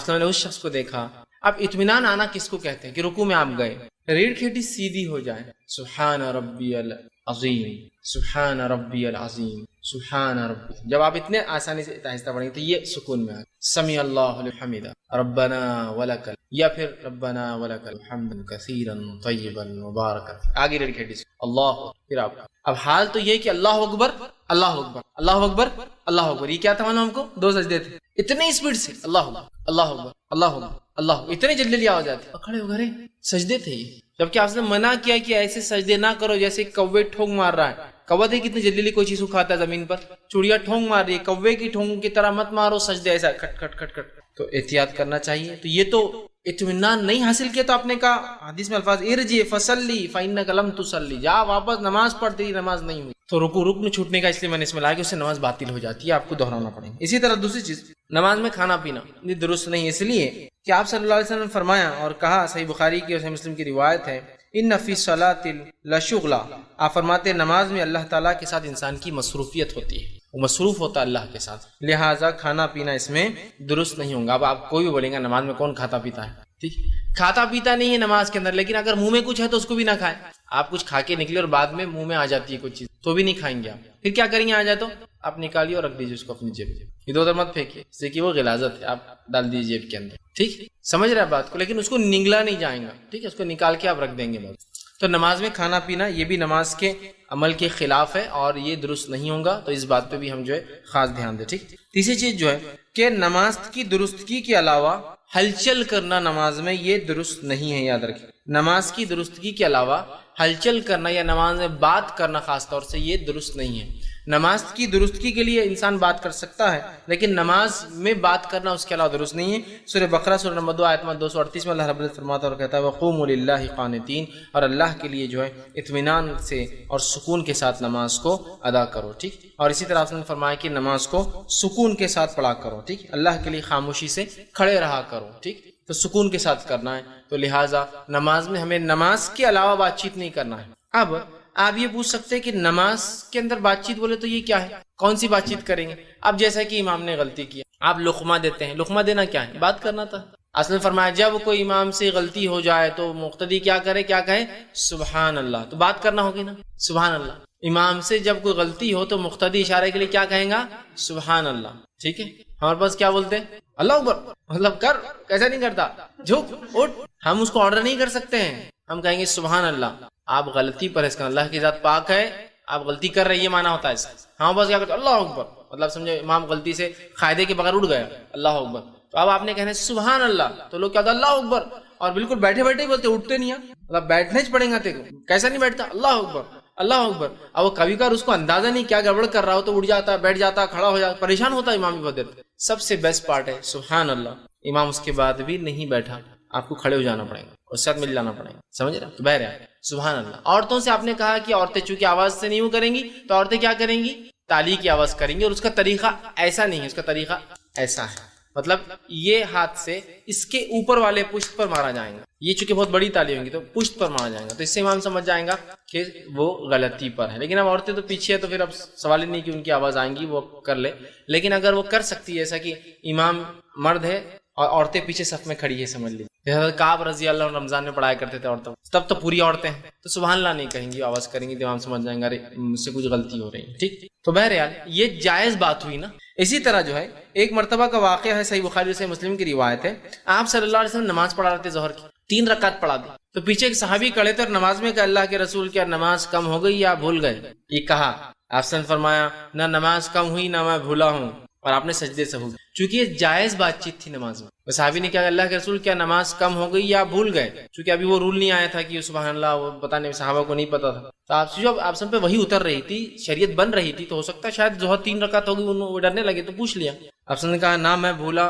نے اس شخص کو دیکھا۔ اب اطمینان آنا کس کو کہتے ہیں کہ رکوع میں آپ گئے، ریڑھ کی ہڈی سیدھی ہو جائے، سبحان ربی العظیم سبحان ربی العظیم سبحان ربی، جب آپ اتنے آسانی سے آہستہ پڑھیں گے تو یہ سکون میں آئے، سمیع اللہ لمن حمیدہ ربنا ولک، یا پھر ربنا ولک الحمد کثیرا طیبا مبارکا، آگے ریڑھ کی ہڈی سے اللہ، پھر آپ اب حال تو یہ کہ اللہ اکبر اللہ اکبر اللہ اکبر اللہ اکبر، یہ کیا تھا معلوم ہم کو؟ 2 سجدے تھے، اتنے اسپیڈ سے اللہ اکبر اللہ اکبر اللہ اکبر اللہ، اتنے جلدی آ جاتے، کھڑے ہو گئے، سجدے تھے یہ، جبکہ آپ نے منع کیا کہ ایسے سجدے نہ کرو جیسے کوے ٹھونگ مار رہا ہے۔ کوا دیکھ کتنی جلدی کوئی چیز اکھاتا ہے زمین پر، چڑیا ٹھونگ مار رہی ہے، کوے کی ٹھونگ کی طرح مت مارو سجدے ایسا کھٹ کھٹ کھٹ کھٹ، تو احتیاط کرنا چاہیے۔ تو یہ تو اطمینان نہیں حاصل کیا، تو آپ نے کہا حدیث میں الفاظ ارجع فصلی فإنک لم تصلی، جا واپس نماز پڑھ، تیری نماز نہیں ہوئی۔ تو رکن چھوٹنے کا اس لیے میں نے اس میں لایا کہ اس سے نماز باطل ہو جاتی ہے، آپ کو دہرانا پڑے گا۔ اسی طرح دوسری چیز، نماز میں کھانا پینا یہ درست نہیں، اس لیے کہ آپ صلی اللہ علیہ وسلم نے فرمایا اور کہا، صحیح بخاری کی اور صحیح مسلم کی روایت ہے، ان فی الصلاۃ لشغلا، آپ فرماتے ہیں نماز میں اللہ تعالیٰ کے ساتھ انسان کی مصروفیت ہوتی ہے، وہ مصروف ہوتا ہے اللہ کے ساتھ، لہٰذا کھانا پینا اس میں درست نہیں ہوگا۔ اب آپ کوئی بھی بولیں گا نماز میں کون کھاتا پیتا ہے، ٹھیک، کھاتا پیتا نہیں ہے نماز کے اندر، لیکن اگر منہ میں کچھ ہے تو اس کو بھی نہ کھائیں۔ آپ کچھ کھا کے نکلے اور بعد میں منہ میں آ جاتی ہے کچھ چیز تو بھی نہیں کھائیں گے آپ، پھر کیا کریں گے؟ آ جائے تو آپ نکالیے اور رکھ دیجیے اس کو اپنی جیب میں، ادھر ادھر مت پھینکیے، اس سے کہ وہ غلاظت ہے، آپ ڈال دیجیے جیب کے اندر، ٹھیک، سمجھ رہے ہیں بات کو، لیکن اس کو نگلا نہیں جائیں گا، ٹھیک ہے، اس کو نکال کے آپ رکھ دیں گے بس۔ تو نماز میں کھانا پینا یہ بھی نماز کے عمل کے خلاف ہے اور یہ درست نہیں ہوگا، تو اس بات پہ بھی ہم جو ہے خاص دھیان دیں، ٹھیک۔ تیسری چیز جو ہے کہ نماز کی درستگی کے علاوہ ہلچل کرنا نماز میں یہ درست نہیں ہے، یاد رکھیں، نماز کی درستگی کے علاوہ ہلچل کرنا یا نماز میں بات کرنا خاص طور سے یہ درست نہیں ہے۔ نماز کی درستگی کے لیے انسان بات کر سکتا ہے، لیکن نماز میں بات کرنا اس کے علاوہ درست نہیں ہے۔ سورہ بقرہ سورہ نمبر 2 آیت نمبر 238 میں اللہ رب العزت فرماتا ہے اور کہتا ہے وَقُومُوا لِلَّهِ قَانِتِينَ، اور اللہ کے لیے جو ہے اطمینان سے اور سکون کے ساتھ نماز کو ادا کرو، ٹھیک۔ اور اسی طرح اس نے فرمایا کہ نماز کو سکون کے ساتھ پڑھا کرو، ٹھیک، اللہ کے لیے خاموشی سے کھڑے رہا کرو، ٹھیک۔ تو سکون کے ساتھ کرنا ہے. تو لہٰذا نماز میں ہمیں نماز کے علاوہ بات چیت نہیں کرنا ہے. اب آپ یہ پوچھ سکتے ہیں کہ نماز کے اندر بات چیت بولے تو یہ کیا ہے, کون سی بات چیت کریں گے؟ اب جیسا کہ امام نے غلطی کی, آپ لقمہ دیتے ہیں, لقمہ دینا کیا ہے؟ بات کرنا تھا. اصل میں فرمایا جب کوئی امام سے غلطی ہو جائے تو مقتدی کیا کرے, کیا کہے؟ سبحان اللہ. تو بات کرنا ہوگی نا, سبحان اللہ. امام سے جب کوئی غلطی ہو تو مقتدی اشارے کے لیے کیا کہیں گا؟ سبحان اللہ. ٹھیک ہے, ہمارے پاس کیا بولتے ہیں؟ اللہ اکبر. مطلب کر, کیسا نہیں کرتا, جھک اٹھ. ہم اس کو آرڈر نہیں کر سکتے ہیں, ہم کہیں گے سبحان اللہ. آپ غلطی پر اس کا, اللہ کی ذات پاک ہے, آپ غلطی کر رہے, یہ معنی ہوتا ہے اس کا. ہم بس کیا کرتے ہیں؟ اللہ اکبر. مطلب سمجھے امام غلطی سے قاعدے کے بغیر اٹھ گیا, اللہ اکبر. تو اب آپ نے کہنا ہے سبحان اللہ, تو لوگ کیا ہوتا ہے؟ اللہ اکبر. اور بالکل بیٹھے بیٹھے ہی بولتے, اٹھتے نہیں ہیں. مطلب بیٹھنا ہی پڑے گا تیرے کو, کیسا نہیں بیٹھتا؟ اللہ اکبر, اللہ اکبر. اب وہ کبھی کبھار اس کو اندازہ نہیں کیا گڑبڑ کر رہا ہو تو اٹھ جاتا ہے, بیٹھ جاتا ہے, کھڑا ہو جاتا, پریشان ہوتا ہے امام بھی بہت دیر. سب سے بیسٹ پارٹ ہے سبحان اللہ. امام اس کے بعد بھی نہیں بیٹھا, آپ کو کھڑے ہو جانا پڑے گا, اس ساتھ مل جانا پڑے گا, سمجھ رہے؟ تو بہرحال سبحان اللہ. عورتوں سے آپ نے کہا کہ عورتیں چونکہ آواز سے نہیں وہ کریں گی, تو عورتیں کیا کریں گی؟ تالی کی آواز کریں گی. اور اس کا طریقہ ایسا نہیں ہے, اس کا طریقہ ایسا ہے. مطلب یہ ہاتھ سے اس کے اوپر والے پشت پر مارا جائے گا. یہ چونکہ بہت بڑی تالی ہوں گی تو پشت پر مارا جائے گا, تو اس سے امام سمجھ جائیں گا کہ وہ غلطی پر ہے. لیکن اب عورتیں تو پیچھے ہے, تو پھر اب سوال ہی نہیں کہ ان کی آواز آئیں گی, وہ کر لے. لیکن اگر وہ کر سکتی ہے, ایسا کہ امام مرد ہے اور عورتیں پیچھے صف میں کھڑی ہے, سمجھ لی حضرت کعب رضی اللہ عنہ رمضان میں پڑھایا کرتے تھے عورتوں, تب تو پوری عورتیں ہیں, تو سبحان اللہ نہیں کہیں گی, آواز کریں گی, تو امام سمجھ جائیں گے ارے مجھ سے کچھ غلطی ہو رہی ہے. ٹھیک, تو بہرحال یہ جائز بات ہوئی نا. اسی طرح جو ہے ایک مرتبہ کا واقعہ ہے, صحیح بخاری صحیح مسلم کی روایت ہے. آپ صلی اللہ علیہ وسلم نماز پڑھا رہے تھے ظہر کی, 3 رکعت پڑھا دی. تو پیچھے ایک صحابی کھڑے تھے اور نماز میں کہ اللہ کے رسول, کیا نماز کم ہو گئی یا بھول گئے؟ یہ کہا. آپ نے فرمایا نہ نماز کم ہوئی نہ میں بھولا ہوں, اور آپ نے سجدے سے ہو. چونکہ یہ جائز بات چیت تھی نماز میں. صحابی نے کہا اللہ کے رسول کیا نماز کم ہو گئی یا بھول گئے؟ چونکہ ابھی وہ رول نہیں آیا تھا کہ سبحان اللہ, وہ پتہ نہیں, صحابہ کو نہیں پتا تھا. تو آپ سے جب آپ سب پہ وہی اتر رہی تھی, شریعت بن رہی تھی, تو ہو سکتا ہے شاید ظہر 3 رکعت ہوگی, وہ ڈرنے لگے تو پوچھ لیا. آپ نے کہا نہ میں بھولا,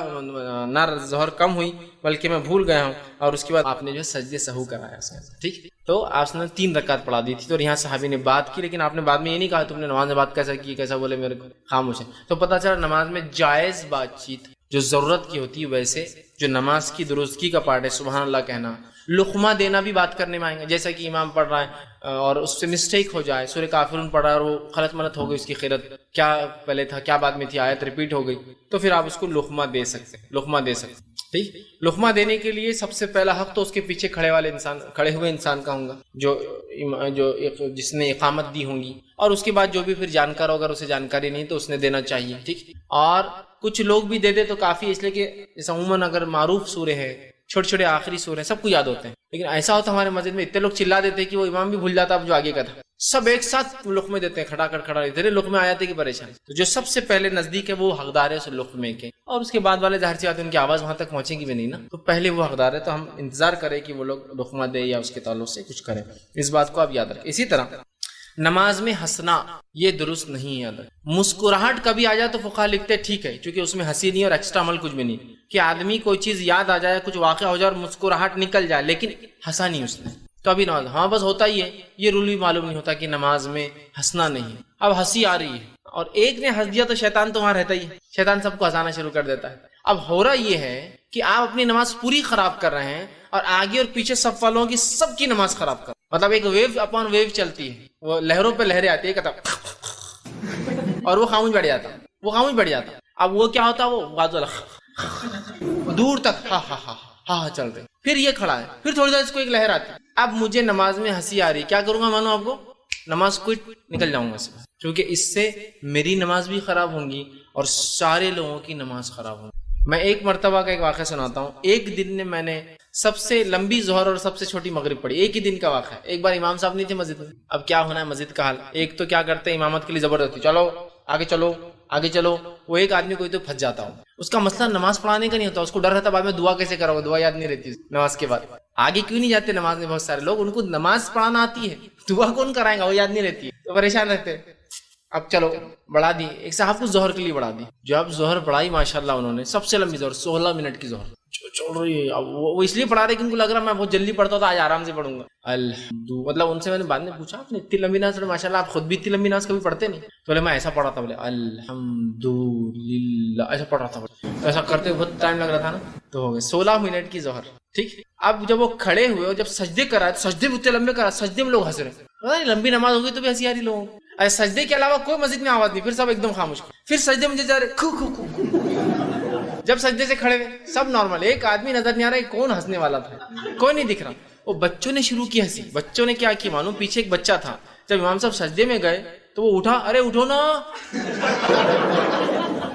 نہ ظہر کم ہوئی بلکہ میں بھول گیا ہوں. اور اس کے بعد آپ نے جو ہے سجدے سہو کرایا اس میں. ٹھیک, تو آپ نے 3 رکعت پڑھا دی تھی. تو یہاں صحابی نے بات کی, لیکن آپ نے بعد میں یہ نہیں کہا تم نے نماز میں بات کیسا کی, کیسا بولے, میرے کو خاموش ہے. تو پتہ چلا نماز میں جائز بات چیت جو ضرورت کی ہوتی ہے, ویسے جو نماز کی درستگی کا پارٹ ہے سبحان اللہ کہنا, لقمہ دینا بھی بات کرنے میں آئیں گے. جیسا کہ امام پڑھ رہا ہے اور اس سے مسٹیک ہو جائے, سورہ کافرون پڑھ رہا ہے اور وہ غلط ملت ہو گئی اس کی قرأت, کیا پہلے تھا کیا بعد میں تھی, آیت ریپیٹ ہو گئی, تو پھر آپ اس کو لقمہ دے سکتے ہیں, لقمہ دے سکتے ہیں. ٹھیک, لقمہ دینے کے لیے سب سے پہلا حق تو اس کے پیچھے کھڑے ہوئے انسان کا ہوگا, جو جس نے اقامت دی ہوں گی, اور اس کے بعد جو بھی پھر جانکار ہوگا, اسے جانکاری نہیں تو اس نے دینا چاہیے. ٹھیک, اور کچھ لوگ بھی دے دے تو کافی, اس لیے کہ جیسا عموماً اگر معروف سورے ہے, چھوٹے چھوٹے آخری سورے سب کو یاد ہوتے ہیں. لیکن ایسا ہوتا ہمارے مسجد میں اتنے لوگ چلا دیتے کہ وہ امام بھی بھول جاتا اب جو آگے کا تھا, سب ایک ساتھ لقمے دیتے ہیں, کھڑا ادھر لقمے آ جاتے کہ پریشان. تو جو سب سے پہلے نزدیک ہے وہ حقدار ہے اس لقمے کے, اور اس کے بعد والے ظاہر سی بات ہے ان کی آواز وہاں تک پہنچے گی بھی نہیں نا, تو پہلے وہ حقدار ہے. تو ہم انتظار کریں کہ وہ لوگ لقمہ دے یا اس کے تعلق سے کچھ کریں, اس بات کو آپ یاد رکھیں. اسی طرح نماز میں ہنسنا یہ درست نہیں ہے. مسکراہٹ کبھی آ جائے تو فقہا لکھتے ٹھیک ہے, کیونکہ اس میں ہنسی نہیں اور ایکسٹرا عمل کچھ بھی نہیں, کہ آدمی کوئی چیز یاد آ جائے, کچھ واقعہ ہو جائے اور مسکراہٹ نکل جائے لیکن ہنسا نہیں اس نے, تو ابھی نماز, ہاں بس ہوتا ہی ہے, یہ رول بھی معلوم نہیں ہوتا کہ نماز میں ہنسنا نہیں ہے. اب ہنسی آ رہی ہے اور ایک نے ہنس دیا تو شیطان تو وہاں رہتا ہی ہے, شیطان سب کو ہنسانا شروع کر دیتا ہے. اب ہو رہا یہ ہے کہ آپ اپنی نماز پوری خراب کر رہے ہیں اور آگے اور پیچھے صف والوں کی سب کی نماز خراب کر, مطلب ایک ویو اپون ویو چلتی ہے, وہ لہروں پہ لہریں آتی ہے اور وہ خاموش بیٹھ جاتا, اب وہ کیا ہوتا, وہ غازل دور تک ہاں ہاں ہاں ہاں چل رہے, پھر یہ کھڑا ہے, پھر تھوڑی دیر اس کو ایک لہر آتی. اب مجھے نماز میں ہنسی آ رہی, کیا کروں گا, مانو آپ کو نماز کو نکل جاؤں گا اس میں, کیونکہ اس سے میری نماز بھی خراب ہوں گی اور سارے لوگوں کی نماز خراب ہوگی. میں ایک مرتبہ کا ایک واقعہ سناتا ہوں. ایک دن میں نے سب سے لمبی ظہر اور سب سے چھوٹی مغرب پڑھی, ایک ہی دن کا واقعہ ہے. ایک بار امام صاحب نہیں تھے مسجد میں, اب کیا ہونا ہے مسجد کا حال, ایک تو کیا کرتے ہیں امامت کے لیے زبردستی, چلو آگے چلو, وہ ایک آدمی کوئی تو پھنس جاتا ہوں. اس کا مسئلہ نماز پڑھانے کا نہیں ہوتا, اس کو ڈر رہتا بعد میں دعا کیسے کرو گا, دعا یاد نہیں رہتی نماز کے بعد. آگے کیوں نہیں جاتے نماز میں بہت سارے لوگ, ان کو نماز پڑھانا آتی ہے, دعا کون کرائے گا, وہ یاد نہیں رہتی ہے, تو پریشان رہتے. اب چلو بڑھا دی, ایک صاحب کو ظہر کے لیے بڑھا دی. جو اب ظہر بڑھائی ماشاءاللہ انہوں نے, سب سے لمبی ظہر 16 منٹ کی ظہر, چل رہی ہے. اب وہ اس لیے پڑھا رہے کہ ان کو لگ رہا میں بہت جلدی پڑھتا تھا, آج آرام سے پڑھوں گا. الحمد, مطلب ان سے میں نے بعد میں پوچھا آپ نے اتنی لمبی نماز ماشاء اللہ آپ خود بھی اتنی لمبی نماز کبھی پڑھتے نہیں؟ تو بولے میں ایسا پڑھا تھا. بولے الحمد للہ ایسا پڑھ رہا تھا. ایسا کرتے بہت ٹائم لگ رہا تھا نا. تو ہو گئے 16 منٹ کی ظہر. ٹھیک. اب جب وہ کھڑے ہوئے اور جب سجدے کرا تو سجدے بھی اتنے لمبے کرا, سجدے میں لوگ ہنس رہے. لمبی نماز ہوگی تو بھی ہنسی آ رہی لوگوں کو. سجدے کے علاوہ کوئی مسجد میں آواز نہیں, پھر سب ایک دم خاموش. پھر سجدے مجھے جا رہے کھو کھو کھو. جب سجدے سے کھڑے ہوئے سب نارمل, ایک آدمی نظر نہیں آ رہا ہے کون ہنسنے والا تھا, کوئی نہیں دکھ رہا. وہ بچوں نے شروع کی ہنسی. بچوں نے کیا کی معلوم, پیچھے ایک بچہ تھا, جب امام صاحب سجدے میں گئے تو وہ اٹھا, ارے اٹھو نا,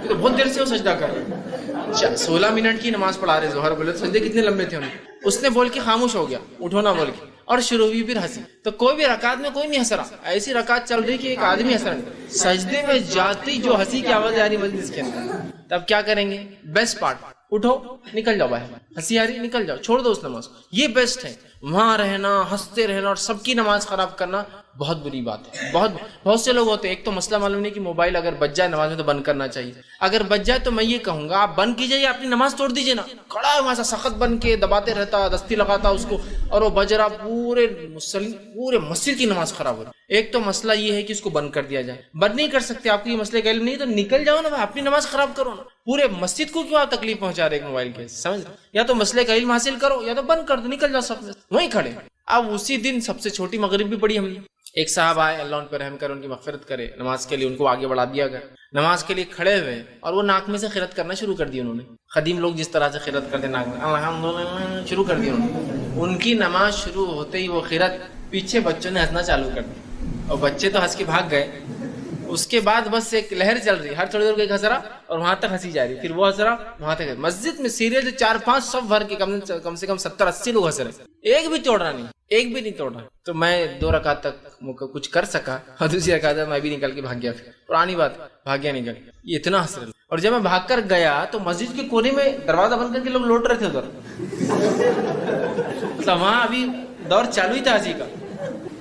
تو بہت دیر سے وہ سجدہ کر رہے. 16 منٹ کی نماز پڑھا رہے ظہر, بولے سجدے کتنے لمبے تھے. اس نے بول کے خاموش ہو گیا, اٹھو نا بول کے, اور شروع ہوئی پھر ہنسی. تو کوئی بھی رکعت میں کوئی نہیں ہنس رہا, ایسی رکعت چل رہی کہ ایک آدمی ہنس رہا نہیں. سجدے میں جاتے ہی جو ہنسی کی آواز آ رہی مجلس کے اندر, تب کیا کریں گے؟ بیسٹ پارٹ, اٹھو نکل جاؤ باہر, ہنسی آ رہی نکل جاؤ, چھوڑ دو اس نماز کو. یہ بیسٹ ہے. وہاں رہنا, ہنستے رہنا اور سب کی نماز خراب کرنا بہت بری بات ہے. بہت سے لوگ ہوتے ہیں, ایک تو مسئلہ معلوم نہیں کہ موبائل اگر بج جائے نماز میں تو بند کرنا چاہیے. اگر بج جائے تو میں یہ کہوں گا آپ بند کیجئے, اپنی نماز توڑ دیجئے نا. کھڑا ہے وہاں سے سخت بن کے دباتے رہتا, دستی لگاتا اس کو, اور وہ بج رہا, پورے مسجد کی نماز خراب ہو رہی. ایک تو مسئلہ یہ ہے کہ اس کو بند کر دیا جائے. بند نہیں کر سکتے, آپ کو یہ مسئلے کا علم نہیں تو نکل جاؤ نا, اپنی نماز خراب کرو نا. پورے مسجد کو کیوں آپ تکلیف پہنچا رہے موبائل کے, سمجھ رہے؟ یا تو مسئلے کا علم حاصل کرو یا تو بند کر دو, نکل جاؤ سب وہیں کھڑے. اب اسی دن سب سے چھوٹی مغرب بھی پڑھی ہم نے. ایک صاحب آئے, اللہ ان پر رحم کرے, ان کی مغفرت کرے, نماز کے لیے ان کو آگے بڑھا دیا گیا. نماز کے لیے کھڑے ہوئے اور وہ ناک میں سے خیرت کرنا شروع کر دی انہوں نے. قدیم لوگ جس طرح سے خیرت کرتے ناک میں الحمدللہ شروع کر دی انہوں نے. ان کی نماز شروع ہوتے ہی وہ خیرت, پیچھے بچوں نے ہنسنا چالو کر دی اور بچے تو ہنس کے بھاگ گئے. اس کے بعد بس ایک لہر چل رہی, ہر تھوڑی دیر کو ایک ہنس رہا اور وہاں تک ہنسی جا رہی, پھر وہ ہنس رہا وہاں تک. مسجد میں سیریل 4-5 صف بھر کے کم سے کم 70-80 لوگ ہنس رہے, ایک بھی توڑ رہا نہیں, ایک بھی نہیں توڑ رہا. تو میں 2 رکعت تک کچھ کر سکا اور دوسری رکعت میں بھی نکل کے بھاگ گیا. پھر پرانی بات, بھاگ گیا نکل, یہ اتنا ہنس رہے. اور جب میں بھاگ کر گیا تو مسجد کے کونے میں دروازہ بند کر کے لوگ لوٹ رہے تھے ادھر. مطلب وہاں ابھی دور چالو ہی تھا ہنسی کا.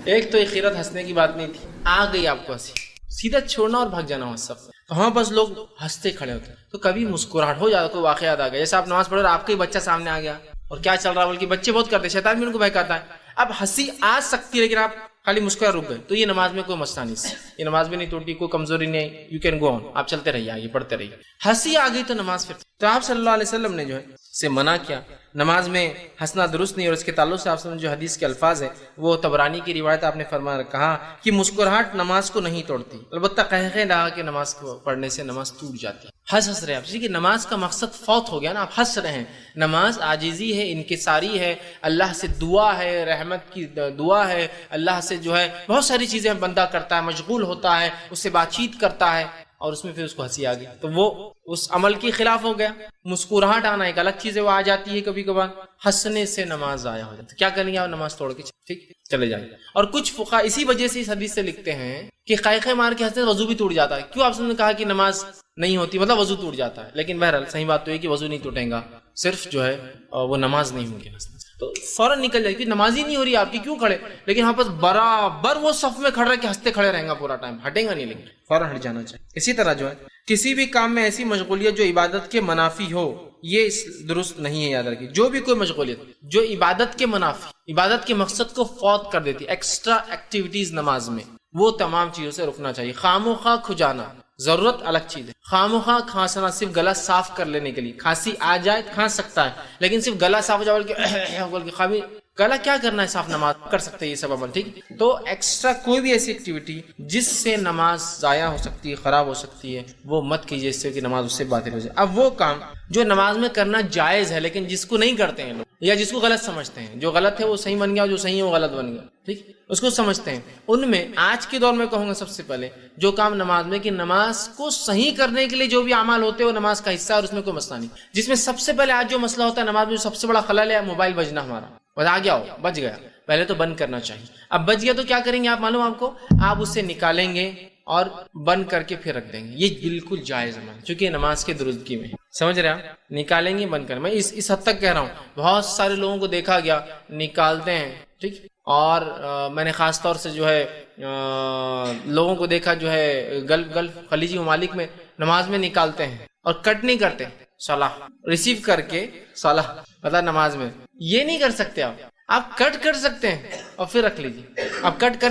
ایک تو ایک خیرت ہنسنے کی بات نہیں تھی, آ گئی آپ کو ہنسی, سیدھا چھوڑنا اور بھاگ جانا. وہاں سب وہاں بس لوگ ہنستے کھڑے ہوتے ہیں. تو کبھی مسکراہٹ ہو جاتا, کوئی واقعہ یاد آ گیا, جیسے آپ نماز پڑھ رہے آپ کا ہی بچہ سامنے آ گیا اور کیا چل رہا, بلکہ بچے بہت کرتے, شیطان بھی ان کو بہکاتا ہے. اب ہنسی آ سکتی ہے لیکن آپ خالی مسکرا رک گئے تو یہ نماز میں کوئی مسئلہ نہیں, یہ نماز میں نہیں توڑتی, کوئی کمزوری نہیں, یو کین گو آن, آپ چلتے رہیے آگے پڑھتے رہیے. ہنسی آ گئی تو نماز پھر. تو آپ صلی اللہ علیہ وسلم نے جو ہے سے منع کیا, نماز میں ہنسنا درست نہیں. اور اس کے تعلق سے آپ سے جو حدیث کے الفاظ ہیں وہ طبرانی کی روایت, آپ نے فرمایا کہا کہ مسکراہٹ نماز کو نہیں توڑتی, البتہ قہقہے لگا کے نماز کو پڑھنے سے نماز ٹوٹ جاتی ہے. ہنس رہے آپ, کہ نماز کا مقصد فوت ہو گیا نا, آپ ہنس رہے ہیں. نماز عاجزی ہے, انکساری ہے, اللہ سے دعا ہے, رحمت کی دعا ہے, اللہ سے جو ہے بہت ساری چیزیں بندہ کرتا ہے, مشغول ہوتا ہے, اس سے بات چیت کرتا ہے, اور اس میں پھر اس کو ہنسی آ گئی تو وہ اس عمل کے خلاف ہو گیا. مسکراہٹ آنا ایک الگ چیز ہے, وہ آ جاتی ہے کبھی کبھار, ہنسنے سے نماز ضائع ہو جاتی ہے. کیا کریں گے آپ, نماز توڑ کے ٹھیک چلے جائیں. اور کچھ فقہا اسی وجہ سے اس حدیث سے لکھتے ہیں کہ قائقے مار کے ہنسنے وضو بھی ٹوٹ جاتا ہے. کیوں آپ نے کہا کہ نماز نہیں ہوتی, مطلب وضو ٹوٹ جاتا ہے, لیکن بہرحال صحیح بات تو ہے کہ وضو نہیں ٹوٹے گا, صرف جو ہے وہ نماز نہیں ہوگی ہنسنے سے. تو فوراً نکل جائے کہ نماز ہی نہیں ہو رہی آپ کی, کیوں کھڑے, لیکن وہاں پر برابر وہ صف میں کھڑا کہ ہنستے کھڑے رہیں گا پورا ٹائم, ہٹیں گا نہیں, لیکن فوراً ہٹ جانا چاہیے. اسی طرح جو ہے کسی بھی کام میں ایسی مشغولیت جو عبادت کے منافی ہو, یہ درست نہیں ہے. یاد رکھیے, جو بھی کوئی مشغولیت جو عبادت کے منافی, عبادت کے مقصد کو فوت کر دیتی, ایکسٹرا ایکٹیویٹیز نماز میں, وہ تمام چیزوں سے رکنا چاہیے. خام و خواہ کھجانا ضرورت الگ چیز ہے. خام و خواہ کھانسنا صرف گلا صاف کر لینے کے لیے, کھانسی آ جائے کھانس سکتا ہے, لیکن صرف گلا صاف ہو جائے بول کے خامی گلا کیا کرنا ہے, صاف نماز کر سکتے ہیں یہ سب عمل, ٹھیک. تو ایکسٹرا کوئی بھی ایسی ایکٹیویٹی جس سے نماز ضائع ہو سکتی ہے, خراب ہو سکتی ہے, وہ مت کیجیے, اس سے کہ نماز اس سے باطل ہو جائے. اب وہ کام جو نماز میں کرنا جائز ہے لیکن جس کو نہیں کرتے ہیں لوگ, یا جس کو غلط سمجھتے ہیں, جو غلط ہے وہ صحیح بن گیا, جو صحیح ہے وہ غلط بن گیا, ٹھیک, اس کو سمجھتے ہیں. ان میں آج کے دور میں کہوں گا سب سے پہلے جو کام نماز میں, کہ نماز کو صحیح کرنے کے لیے جو بھی اعمال ہوتے ہیں وہ نماز کا حصہ ہے, اور اس میں کوئی مسئلہ نہیں. جس میں سب سے پہلے آج جو مسئلہ ہوتا ہے نماز میں, سب سے بڑا خلل ہے موبائل بجنا. ہمارا آ گیا ہو, بج گیا, پہلے تو بند کرنا چاہیے. اب بج گیا تو کیا کریں گے آپ, معلوم آپ کو, آپ اسے نکالیں گے اور بند کر کے پھر رکھ دیں گے. یہ بالکل جائز ہے, چونکہ نماز کی درستگی میں, سمجھ رہے ہیں, نکالیں گے بند کریں. میں اس حد تک کہہ رہا ہوں, بہت سارے لوگوں کو دیکھا گیا نکالتے ہیں, ٹھیک. اور میں نے خاص طور سے جو ہے لوگوں کو دیکھا جو ہے گلف خلیجی ممالک میں نماز میں نکالتے ہیں اور کٹ نہیں کرتے, صلاح ریسیو کر کے صلاح مطلب نماز میں یہ نہیں کر سکتے آپ کٹ کر سکتے ہیں اور پھر رکھ لیجیے. اب کٹ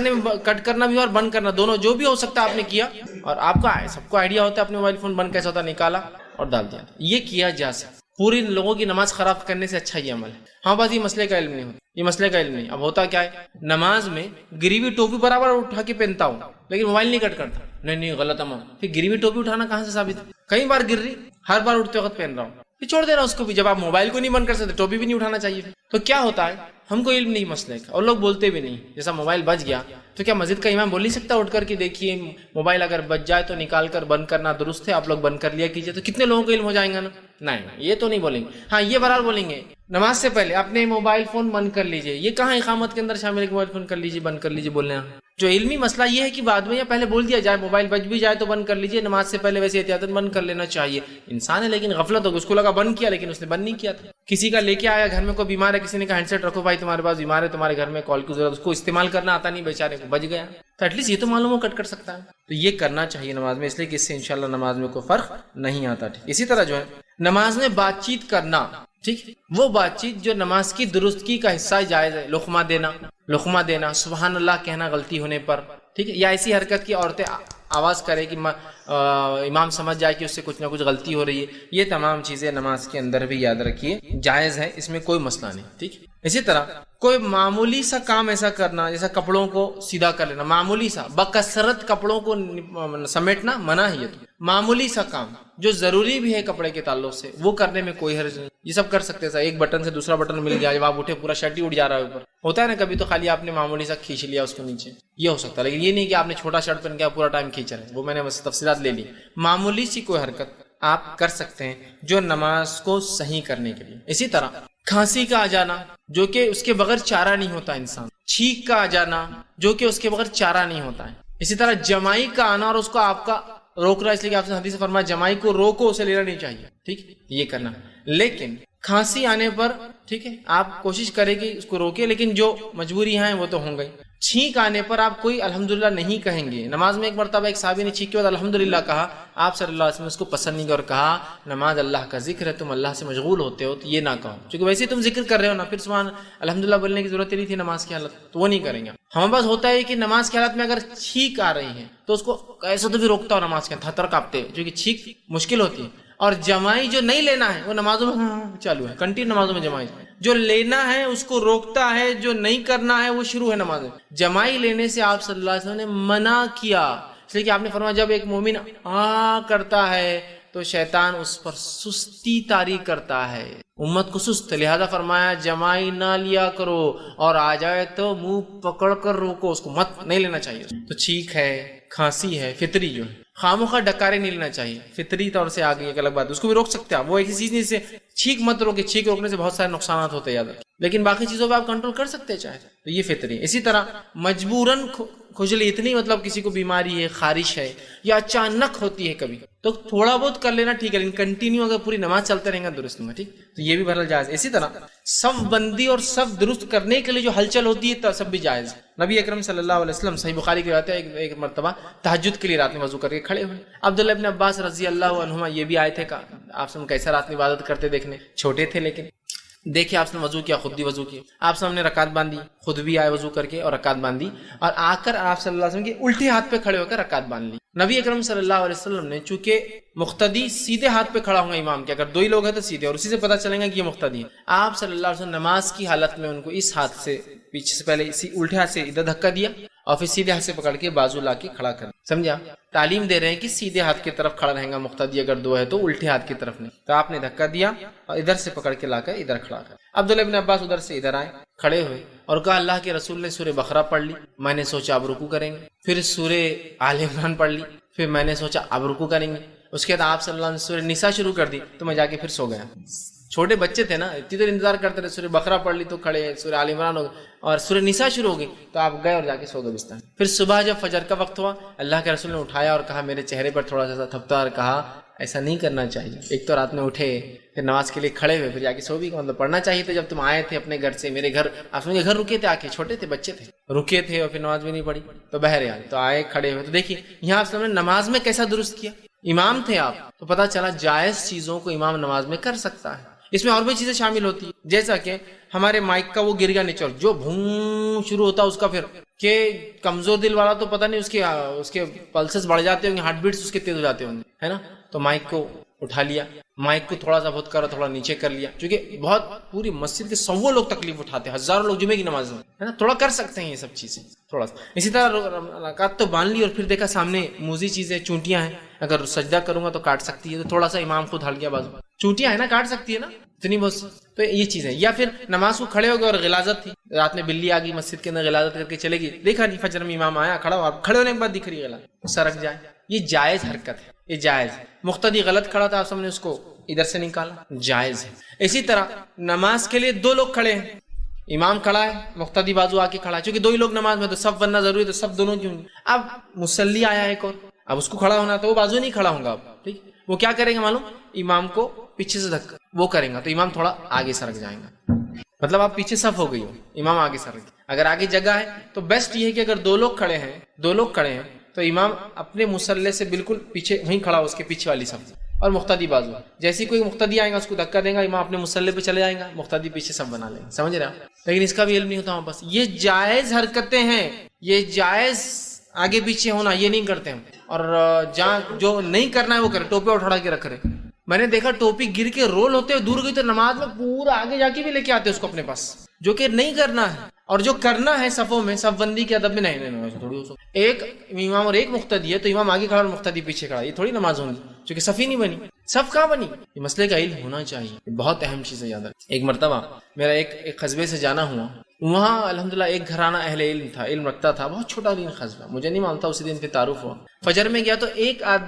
کرنا بھی اور بند کرنا دونوں جو بھی ہو سکتا ہے آپ نے کیا, اور آپ کا سب کو آئیڈیا ہوتا ہے اپنے موبائل فون بند کیسا ہوتا ہے, نکالا اور ڈال دیا. یہ کیا جا سکتا, پوری لوگوں کی نماز خراب کرنے سے اچھا یہ عمل ہے. ہاں بس یہ مسئلے کا علم نہیں ہوتا, یہ مسئلے کا علم نہیں. اب ہوتا کیا ہے, نماز میں گری ہوئی ٹوپی برابر اٹھا کے پہنتا ہوں لیکن موبائل نہیں کٹ کرتا. نہیں غلط عمل. پھر گری ہوئی ٹوپی اٹھانا کہاں سے ثابت ہے؟ کئی بار گر رہی, ہر بار اٹھتے وقت پہن رہا ہوں, پھر چھوڑ دینا اس کو بھی. جب آپ موبائل کو نہیں بند کر سکتے ٹوپی بھی نہیں اٹھانا چاہیے. تو کیا ہوتا ہے, ہم کو علم نہیں مسئلے کا, اور لوگ بولتے بھی نہیں. جیسا موبائل بج گیا تو کیا مسجد کا امام بول نہیں سکتا اٹھ کر کہ دیکھیے موبائل اگر بج جائے تو نکال کر بند کرنا درست ہے, آپ لوگ بند کر لیا کیجیے. تو کتنے لوگوں کو علم ہو جائیں گا نا. نہیں یہ تو نہیں بولیں گے. ہاں یہ بہرحال بولیں گے نماز سے پہلے اپنے موبائل فون بند کر لیجیے. یہ کہاں اقامت کے اندر شامل ہے کہ موبائل فون کر لیجیے بند کر لیجیے بولنے. جو علمی مسئلہ یہ ہے کہ بعد میں یا پہلے بول دیا جائے موبائل بج بھی جائے تو بند کر لیجیے, نماز سے پہلے ویسے احتیاطاً بند کر لینا چاہیے. انسان ہے لیکن غفلت ہوگی, اس کو لگا بند کیا لیکن اس نے بند نہیں کیا تھا. کسی کا لے کے آیا گھر میں کوئی بیمار ہے, کسی نے کہا ہینڈ سیٹ رکھو بھائی تمہارے پاس بیمار ہے تمہارے گھر میں کال کی ضرورت, اس کو استعمال کرنا آتا نہیں بیچارے کو, بج گیا. تو ایٹ لیسٹ یہ تو معلوم ہو کٹ کر سکتا ہے. تو یہ کرنا چاہیے نماز میں, اس لیے کہ اس سے انشاءاللہ نماز میں کوئی فرق نہیں آتا. ٹھیک اسی طرح جو ہے نماز میں بات چیت کرنا, ٹھیک وہ بات چیت جو نماز کی درستگی کا حصہ جائز ہے. لقمہ دینا, سبحان اللہ کہنا غلطی ہونے پر, ٹھیک ہے, یا ایسی حرکت کی عورتیں آواز کرے کہ امام سمجھ جائے کہ اس سے کچھ نہ کچھ غلطی ہو رہی ہے. یہ تمام چیزیں نماز کے اندر بھی یاد رکھیے جائز ہے, اس میں کوئی مسئلہ نہیں. ٹھیک اسی طرح کوئی معمولی سا کام ایسا کرنا جیسا کپڑوں کو سیدھا کر لینا, معمولی سا, بکثرت کپڑوں کو سمیٹنا منع ہے. یہ تو معمولی سا کام جو ضروری بھی ہے کپڑے کے تعلق سے وہ کرنے میں کوئی حرج نہیں, یہ سب کر سکتے ہیں. ایک بٹن سے دوسرا بٹن مل گیا, جب آپ اٹھے پورا شرٹ ہی اٹھ جا رہا ہے اوپر, ہوتا ہے نا کبھی, تو خالی آپ نے معمولی سا کھینچ لیا اس کو نیچے, یہ ہو سکتا ہے. لیکن یہ نہیں کہ آپ نے چھوٹا شرٹ پہن کے پورا ٹائم کھینچ رہے ہیں, وہ میں نے بس تفصیلات لے لی. معمولی سی کوئی حرکت آپ کر سکتے ہیں جو نماز کو صحیح کرنے کے لیے. اسی طرح کھانسی کا آ جانا جو کہ اس کے بغیر چارہ نہیں ہوتا انسان, چھینک کا آ جانا جو کہ اس کے بغیر چارہ نہیں ہوتا ہے. اسی طرح جمائی کا آنا اور اس کو آپ کا روک رہا ہے, اس لیے کہ آپ سے حدیث فرمایا جمائی کو روکو, اسے لینا نہیں چاہیے. ٹھیک یہ کرنا. لیکن کھانسی آنے پر ٹھیک ہے آپ کوشش کریں کہ اس کو روکے, لیکن جو مجبوریاں ہیں وہ تو ہوں گئی. چھینک آنے پر آپ کوئی الحمدللہ نہیں کہیں گے. نماز میں ایک مرتبہ ایک صحابی نے چھینک کے بعد الحمدللہ کہا, آپ صلی اللہ علیہ وسلم اس کو پسند نہیں کیا اور کہا نماز اللہ کا ذکر ہے, تم اللہ سے مشغول ہوتے ہو تو یہ نہ کہو, کیونکہ ویسے تم ذکر کر رہے ہو نا, پھر سبحان الحمدللہ بولنے کی ضرورت نہیں تھی نماز کی حالت, تو وہ نہیں کریں گے. ہمارے پاس ہوتا ہے کہ نماز کی حالت میں اگر چھینک آ رہی ہے تو اس کو ایسا تو بھی روکتا ہو نماز کے تھر کانپتے, جو کہ چھینک مشکل ہوتی ہے. اور جمائی جو نہیں لینا ہے وہ نمازوں میں چالو ہے, کنٹینیو نمازوں میں جمائی. جو لینا ہے اس کو روکتا ہے, جو نہیں کرنا ہے وہ شروع ہے نماز میں. جمائی لینے سے آپ صلی اللہ علیہ وسلم نے منع کیا, اس لیے کہ آپ نے فرمایا جب ایک مومن کرتا ہے تو شیطان اس پر سستی طاری کرتا ہے, امت کو سست. لہذا فرمایا جمائی نہ لیا کرو, اور آ جائے تو منہ پکڑ کر روکو, اس کو مت نہیں لینا چاہیے. تو چھینک ہے, کھانسی ہے, فطری جو ہے, خاموخواہ ڈکارے نہیں لینا چاہیے, فطری طور سے آگے ایک الگ بات, اس کو بھی روک سکتے ہیں. وہ ایک چیز نہیں, سے چھینک مت روکے, چھینک روکنے سے بہت سارے نقصانات ہوتے ہیں یاد رکھیں, لیکن باقی چیزوں پہ آپ کنٹرول کر سکتے ہیں چاہے تو, یہ فطری. اسی طرح مجبوراً کھجلی, اتنی مطلب کسی کو بیماری ہے, خارش ہے, یا اچانک ہوتی ہے کبھی, تو تھوڑا بہت کر لینا ٹھیک ہے, لیکن کنٹینیو اگر پوری نماز چلتے رہیں گا درست میں, ٹھیک, تو یہ بھی بہرحال جائز. اسی طرح صف بندی اور صف درست کرنے کے لیے جو ہلچل ہوتی ہے سب بھی جائز. نبی اکرم صلی اللہ علیہ وسلم صحیح بخاری کی روایت ہے, ایک مرتبہ تہجد کے لیے رات میں وضو کر کے کھڑے ہوئے. عبداللہ ابن عباس رضی اللہ عنہما یہ بھی آئے تھے, آپ سے کیسا رات میں عبادت کرتے دیکھنے, چھوٹے تھے لیکن دیکھے آپ نے وضو کیا, خود بھی وضو کیا, آپ سے ہم نے رکعت باندھی, خود بھی آئے وضو کر کے اور رکعت باندھی, اور آ کر آپ صلی اللہ علیہ وسلم کے الٹے ہاتھ پہ کھڑے ہو کر رکعت باندھ لی. نبی اکرم صلی اللہ علیہ وسلم نے چونکہ مقتدی سیدھے ہاتھ پہ کھڑا ہوں گا امام کے, اگر دو ہی لوگ ہیں تو سیدھے, اور اسی سے پتہ چلے گا کہ یہ مقتدی ہے. آپ صلی اللہ علیہ وسلم نماز کی حالت میں ان کو اس ہاتھ سے پیچھے سے پہلے اسی الٹے ہاتھ سے ادھر دھکا دیا, اور پھر سیدھے ہاتھ سے پکڑ کے بازو لا کے کھڑا کر. سمجھا, تعلیم دے رہے ہیں کہ سیدھے ہاتھ کی طرف کھڑا رہے گا مقتدی, اگر دو ہے تو الٹے ہاتھ کی طرف نہیں. تو آپ نے دھکا دیا اور ادھر سے پکڑ کے لا کر ادھر کھڑا کر. عبداللہ ابن عباس ادھر سے ادھر آئے, کھڑے ہوئے اور کہا اللہ کے رسول نے سورہ بقرہ پڑھ لی, میں نے سوچا اب رکوع کریں گے. پھر سورہ آل عمران پڑھ لی, پھر میں نے سوچا اب رکوع کریں گے. اس کے بعد آپ صلی اللہ علیہ وسلم نے سورہ نساء شروع کر دی, تو میں جا کے پھر سو گیا. چھوٹے بچے تھے نا, اتنی دیر انتظار کرتے رہے, سورہ بقرہ پڑھ لی تو کھڑے, سورہ آل عمران ہو گئی اور سورہ نساء شروع ہو گئی, تو آپ گئے اور جا کے سو گئے بستر. پھر صبح جب فجر کا وقت ہوا, اللہ کے رسول نے اٹھایا اور کہا, میرے چہرے پر تھوڑا سا تھپتا اور کہا ایسا نہیں کرنا چاہیے. ایک تو رات میں اٹھے, پھر نماز کے لیے کھڑے ہوئے, پھر جا کے سو بھی, مطلب پڑھنا چاہیے تھا جب تم آئے تھے اپنے گھر سے. میرے گھر آپ کے گھر رکے تھے, آ کے چھوٹے تھے, بچے تھے, رکے تھے اور پھر نماز بھی نہیں پڑھی, تو بہرحال تو آئے کھڑے ہوئے. تو دیکھیے یہاں آپ نے نماز میں کیسا درست کیا, امام تھے آپ تو پتہ چلا جائز چیزوں کو امام نماز میں کر سکتا ہے. اس میں اور بھی چیزیں شامل ہوتی ہیں, جیسا کہ ہمارے مائک کا وہ گر گیا نیچے, جو بھون شروع ہوتا ہے اس کا, پھر کہ کمزور دل والا تو پتہ نہیں اس کے پلسز بڑھ جاتے ہوں گے, ہارٹ بیٹس اس کے تیز ہو جاتے ہوں گے, ہے نا. تو مائک کو اٹھا لیا, مائک کو تھوڑا سا بہت کرا, تھوڑا نیچے کر لیا, کیونکہ بہت پوری مسجد کے 100 لوگ تکلیف اٹھاتے ہیں, ہزاروں لوگ جمعے کی نماز میں, ہے نا. تھوڑا کر سکتے ہیں یہ سب چیزیں تھوڑا سا. اسی طرح رکعت تو باندھ لی اور پھر دیکھا سامنے موزی چیزیں, چونٹیاں ہیں, اگر سجدہ کروں گا تو کاٹ سکتی ہے, تو تھوڑا سا امام خود ہل گیا بازو, چونٹیاں ہے نا, کاٹ سکتی ہے نا, اتنی بہت. تو یہ چیزیں. یا پھر نماز کو کھڑے ہو گئے اور غلاظت تھی, رات میں بلی آ گئی مسجد کے اندر, غلاظت کر کے چلے گی, دیکھا نہیں فجر میں امام آیا, کھڑا ہوا, کھڑے ہونے کے بعد دکھ رہی ہے غلاظت, سرک جائے, یہ جائز حرکت ہے, یہ جائز. مقتدی غلط کھڑا تھا, آپ سب نے اس کو ادھر سے نکالا, جائز ہے. اسی طرح نماز کے لیے 2 لوگ کھڑے ہیں, امام کھڑا ہے, مقتدی بازو آ کے کھڑا ہے, چونکہ 2 ہی لوگ نماز میں, تو سب بننا ضروری ہے, تو سب دونوں کیوں نہیں. اب مصلی آیا ایک اور, اب اس کو کھڑا ہونا, تو وہ بازو نہیں کھڑا ہوں گا اب, ٹھیک. وہ کیا کریں گے معلوم, امام کو پیچھے سے دھکا وہ کریں گا, تو امام تھوڑا آگے سرک جائیں گا. مطلب آپ پیچھے صف ہو گئی ہو, امام آگے سرک. اگر آگے جگہ ہے تو بیسٹ یہ ہے کہ اگر 2 لوگ کھڑے ہیں تو امام اپنے مصلی سے بالکل پیچھے وہیں کھڑا ہو, اس کے پیچھے والی صف, اور مقتدی بازو. جیسے کوئی مقتدی آئے گا اس کو دھکا دے گا, امام اپنے مصلی پہ چلے جائیں گا, مقتدی پیچھے صف بنا لیں گے, سمجھ رہے ہیں. لیکن اس کا بھی علم نہیں ہوتا ہوں. بس یہ جائز حرکتیں ہیں, یہ جائز آگے پیچھے ہونا, یہ نہیں کرتے ہم. اور جہاں جو نہیں کرنا ہے وہ کرے, ٹوپی اٹھا کے رکھ رہے. میں نے دیکھا ٹوپی گر کے رول ہوتے ہوئے دور گئی, تو نماز میں پورا آگے جا کے بھی لے کے آتے اس کو اپنے پاس, جو کہ نہیں کرنا ہے. اور جو کرنا ہے صفوں میں, صف بندی کے ادب میں نہیں تھوڑی ہو. ایک امام اور ایک مقتدی ہے, تو امام آگے کھڑا اور مقتدی پیچھے کھڑا, یہ تھوڑی نماز ہوگی, چونکہ صف ہی نہیں بنی. صف کہاں بنی؟ یہ مسئلے کا علم ہونا چاہیے, یہ بہت اہم چیز ہے, یاد رکھ. ایک مرتبہ میرا ایک قصبے سے جانا ہوا, وہاں الحمدللہ ایک گھرانہ اہل علم تھا, علم رکھتا تھا, بہت چھوٹا دین قصبہ, مجھے نہیں مانتا, اسی دن پہ تعارف ہوا. فجر میں گیا تو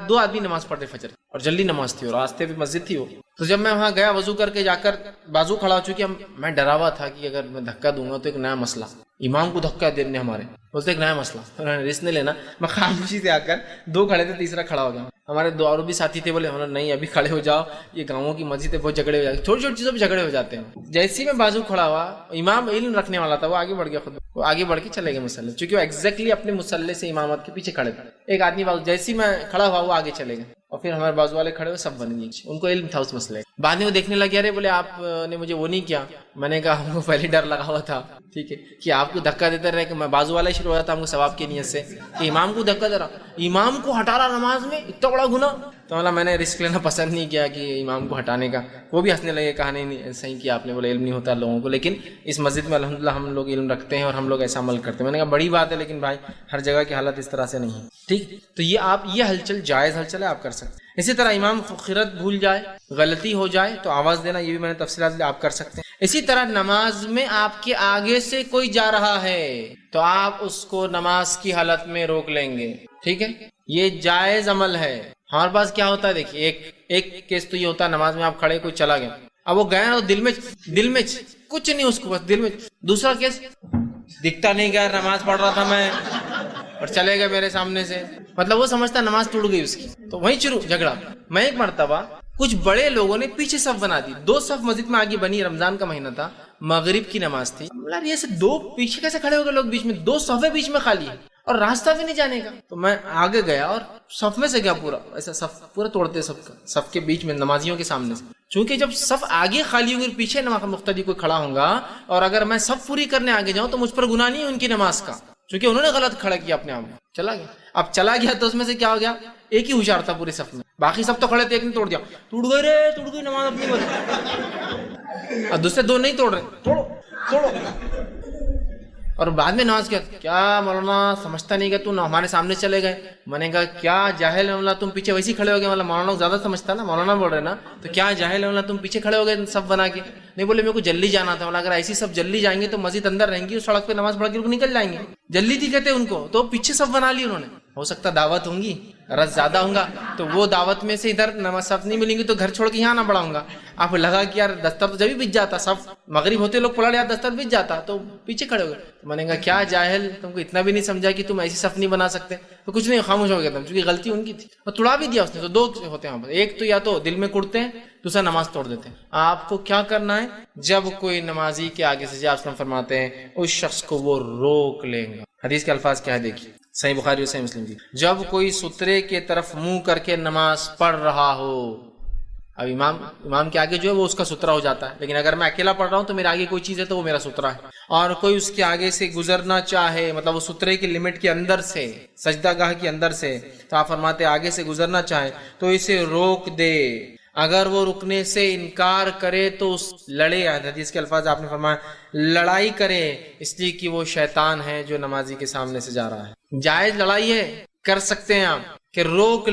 2 آدمی نماز پڑھ رہے فجر, اور جلدی نماز تھی, اور راستے پہ مسجد تھی وہ. تو جب میں وہاں گیا, وضو کر کے جا کر بازو کھڑا ہو چکی, میں ڈرا ہوا تھا کہ اگر میں دھکا دوں گا تو ایک نیا مسئلہ, امام کو دھکا دینے ہمارے بولتے ایک نیا مسئلہ, انہوں نے رسک نہیں لینا. میں خاموشی سے آ کر 2 کھڑے تھے, تیسرا کھڑا ہو گیا. ہمارے 2 اور بھی ساتھی تھے, بولے نہیں ابھی کھڑے ہو جاؤ, یہ گاؤں کی مسجد ہے, بہت جھگڑے ہو جاتے ہیں, چھوٹی چھوٹی چیزوں پہ جھگڑے ہو جاتے ہیں. جیسے ہی میں بازو کھڑا ہوا, امام علم رکھنے والا تھا, وہ آگے بڑھ گیا, خود وہ آگے بڑھ کے چلے گئے مصلی, چونکہ وہ ایگزیکٹلی اپنے مصلی سے امامت کے پیچھے کھڑے تھے. ایک آدمی بازو, جیسے ہی میں کھڑا ہوا وہ آگے چلے گئے, اور پھر ہمارے بازو والے کھڑے ہوئے, سب بن گئے, ان کو علم تھا اس مسئلے. بعد میں وہ دیکھنے لگے, ارے بولے آپ نے مجھے وہ نہیں کیا. میں نے کہا ہم کو پہلے ڈر لگا ہوا تھا, ٹھیک ہے, کہ آپ کو دھکا دیتے رہے, کہ میں بازو والا شروع ہو جاتا ہم کو ثواب کی نیت سے, کہ امام کو دھکا دے رہا, امام کو ہٹا رہا نماز میں, اتنا بڑا گناہ. تو میں نے رسک لینا پسند نہیں کیا کہ امام کو ہٹانے کا. وہ بھی ہنسنے لگے, کہا نہیں صحیح کیا آپ نے, بولے علم نہیں ہوتا لوگوں کو, لیکن اس مسجد میں الحمدللہ ہم لوگ علم رکھتے ہیں اور ہم لوگ ایسا عمل کرتے ہیں. میں نے کہا بڑی بات ہے, لیکن بھائی ہر جگہ کی حالت اس طرح سے نہیں ہے, ٹھیک. تو یہ آپ, یہ ہلچل جائز ہلچل ہے, آپ کر سکتے ہیں. اسی طرح امام خیرت بھول جائے, غلطی ہو جائے تو آواز دینا, یہ بھی میں نے تفصیلات آپ کر سکتے ہیں. اسی طرح نماز میں آپ کے آگے سے کوئی جا رہا ہے تو آپ اس کو نماز کی حالت میں روک لیں گے, ٹھیک ہے, یہ جائز عمل ہے. ہمارے پاس کیا ہوتا ہے, دیکھیے ایک کیس تو یہ ہوتا ہے, نماز میں آپ کھڑے, کوئی چلا گیا, اب وہ گیا دل میں کچھ نہیں, اس کو بس دل میں. دوسرا کیس, دکھتا نہیں گیا, نماز پڑھ رہا تھا میں, اور چلے گئے میرے سامنے سے, مطلب وہ سمجھتا نماز ٹوٹ گئی اس کی, تو وہیں شروع جھگڑا. میں ایک مرتبہ کچھ بڑے لوگوں نے پیچھے صف بنا دی, 2 صف مسجد میں آگے بنی, رمضان کا مہینہ تھا, مغرب کی نماز تھی. یہ سے 2 پیچھے کیسے کھڑے ہو گئے لوگ, بیچ میں 2 صفیں بیچ میں خالی ہے اور راستہ بھی نہیں جانے کا. تو میں آگے گیا اور صف میں سے گیا, پورا ایسا صف پورا توڑتے, صف کے بیچ میں نمازیوں کے سامنے سے. چونکہ جب صف آگے خالی ہوگی اور پیچھے مقتدی کوئی کھڑا ہوگا, اور اگر میں صف پوری کرنے آگے جاؤں تو مجھ پر گناہ نہیں ہے ان کی نماز کا, چونکہ انہوں نے غلط کھڑا کیا اپنے آپ میں, چلا گیا. اب چلا گیا تو اس میں سے کیا ہو گیا, ایک ہی ہوشیار تھا پورے صف میں, باقی سب تو کھڑے تھے, ایک نے توڑ دیا, ٹوٹ گئی نماز اپنی بن. اب دوسرے 2 نہیں توڑ رہے, توڑو. اور بعد میں نماز کیا مولانا سمجھتا نہیں کہ تو ہمارے سامنے چلے گئے. میں نے کہا کیا جاہل ہے مولانا, تم پیچھے ویسے ہی کھڑے ہو گئے, مطلب مولانا کو زیادہ سمجھتا نا, مولانا بول رہے نا, تو کیا جاہل ہے مولانا, تم پیچھے کھڑے ہو گئے سب بنا کے. نہیں, بولے میرے کو جلدی جانا تھا. اگر ایسی سب جلدی جائیں گے تو مسجد اندر رہیں گی, اس سڑک پہ نماز پڑھ کے نکل جائیں گے, جلدی تھی کہتے ان کو, تو پیچھے سب بنا لی انہوں نے. ہو سکتا دعوت ہوں گی, رس زیادہ ہوں گا, تو وہ دعوت میں سے ادھر نماز صف نہیں ملیں گی, تو گھر چھوڑ کے یہاں نہ پڑھاؤں گا. آپ لگا کہ یار دستر تو جب بھی بچ جاتا, صف مغرب ہوتے لوگ پڑھا لیا, دستر بچ جاتا, تو پیچھے کھڑے ہو گئے. تو میں نے کہا کیا جاہل, تم کو اتنا بھی نہیں سمجھا کہ تم ایسی صف نہیں بنا سکتے. تو کچھ نہیں, خاموش ہو گیا تم, چونکہ غلطی ان کی تھی, اور توڑا بھی دیا اس نے. تو 2 ہوتے ہیں, ایک تو یا تو دل میں کڑتے ہیں, دوسرا نماز توڑ دیتے ہیں. آپ کو کیا کرنا ہے, جب کوئی نمازی کے آگے سے جا فرماتے ہیں, اس شخص کو وہ روک لیں گا. حدیث کے الفاظ کیا ہے دیکھیے, صحیح بخاری اور صحیح مسلم کی. جب کوئی سترے کے طرف منہ کر کے نماز پڑھ رہا ہو، اب امام کے آگے جو ہے وہ اس کا سترہ ہو جاتا ہے، لیکن اگر میں اکیلا پڑھ رہا ہوں تو میرے آگے کوئی چیز ہے تو وہ میرا سترہ ہے، اور کوئی اس کے آگے سے گزرنا چاہے، مطلب وہ سترے کی لمٹ کے اندر سے، سجدہ گاہ کے اندر سے، تو آپ فرماتے آگے سے گزرنا چاہے تو اسے روک دے. اگر وہ رکنے سے انکار کرے تو اس لڑے، حدیث کے الفاظ آپ نے فرمایا لڑائی کرے، اس لیے کہ وہ شیطان ہے جو نمازی کے سامنے سے جا رہا ہے. جائز لڑائی ہے، کر سکتے ہیں آپ کہ روک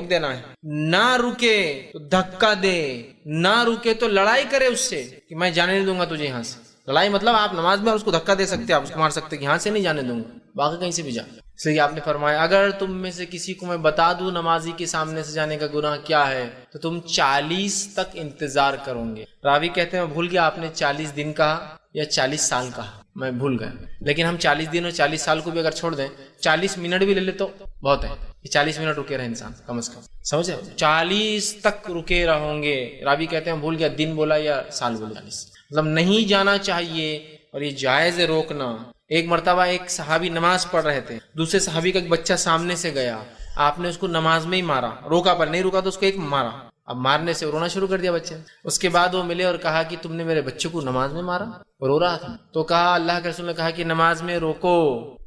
دینا ہے، نہ رکے تو دھکا دے، نہ رکے تو لڑائی کرے اس سے کہ میں جانے نہیں دوں گا تجھے یہاں سے. لڑائی مطلب آپ نماز میں اس کو دھکا دے سکتے ہیں، آپ اس کو مار سکتے کہ یہاں سے نہیں جانے دوں گا، باقی کہیں سے بھی جا. اس لیے آپ نے فرمایا اگر تم میں سے کسی کو میں بتا دوں نمازی کے سامنے سے جانے کا گناہ کیا ہے تو تم 40 تک انتظار کرو گے. راوی کہتے ہیں میں بھول گیا آپ نے 40 دن کہا یا 40 سال کہا، میں بھول گیا، لیکن ہم 40 دن اور 40 سال کو بھی اگر چھوڑ دیں، 40 منٹ بھی لے لے تو بہت ہے. 40 منٹ رکے رہے انسان کم از کم، سمجھے، 40 تک رکے رہوں گے. راوی کہتے ہیں بھول گیا دن بولا یا سال بولا، 40 مطلب نہیں جانا چاہیے، اور یہ جائز ہے روکنا. ایک مرتبہ ایک صحابی نماز پڑھ رہے تھے، دوسرے صحابی کا ایک بچہ سامنے سے گیا، آپ نے اس کو نماز میں ہی مارا، روکا پر نہیں روکا تو اس کو ایک مارا. اب مارنے سے رونا شروع کر دیا بچے. اس کے بعد وہ ملے اور کہا کہ تم نے میرے بچے کو نماز میں مارا، رو رہا تھا. تو کہا اللہ کے رسول نے کہا کہ نماز میں روکو،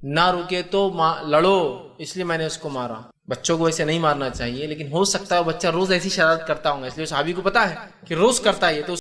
نہ روکے تو لڑو، اس لیے میں نے اس کو مارا. بچوں کو ایسے نہیں مارنا چاہیے، لیکن ہو سکتا ہے بچہ روز ایسی شرارت کرتا ہوں گا، اس لیے صحابی کو پتا ہے کہ روز کرتا ہے یہ، تو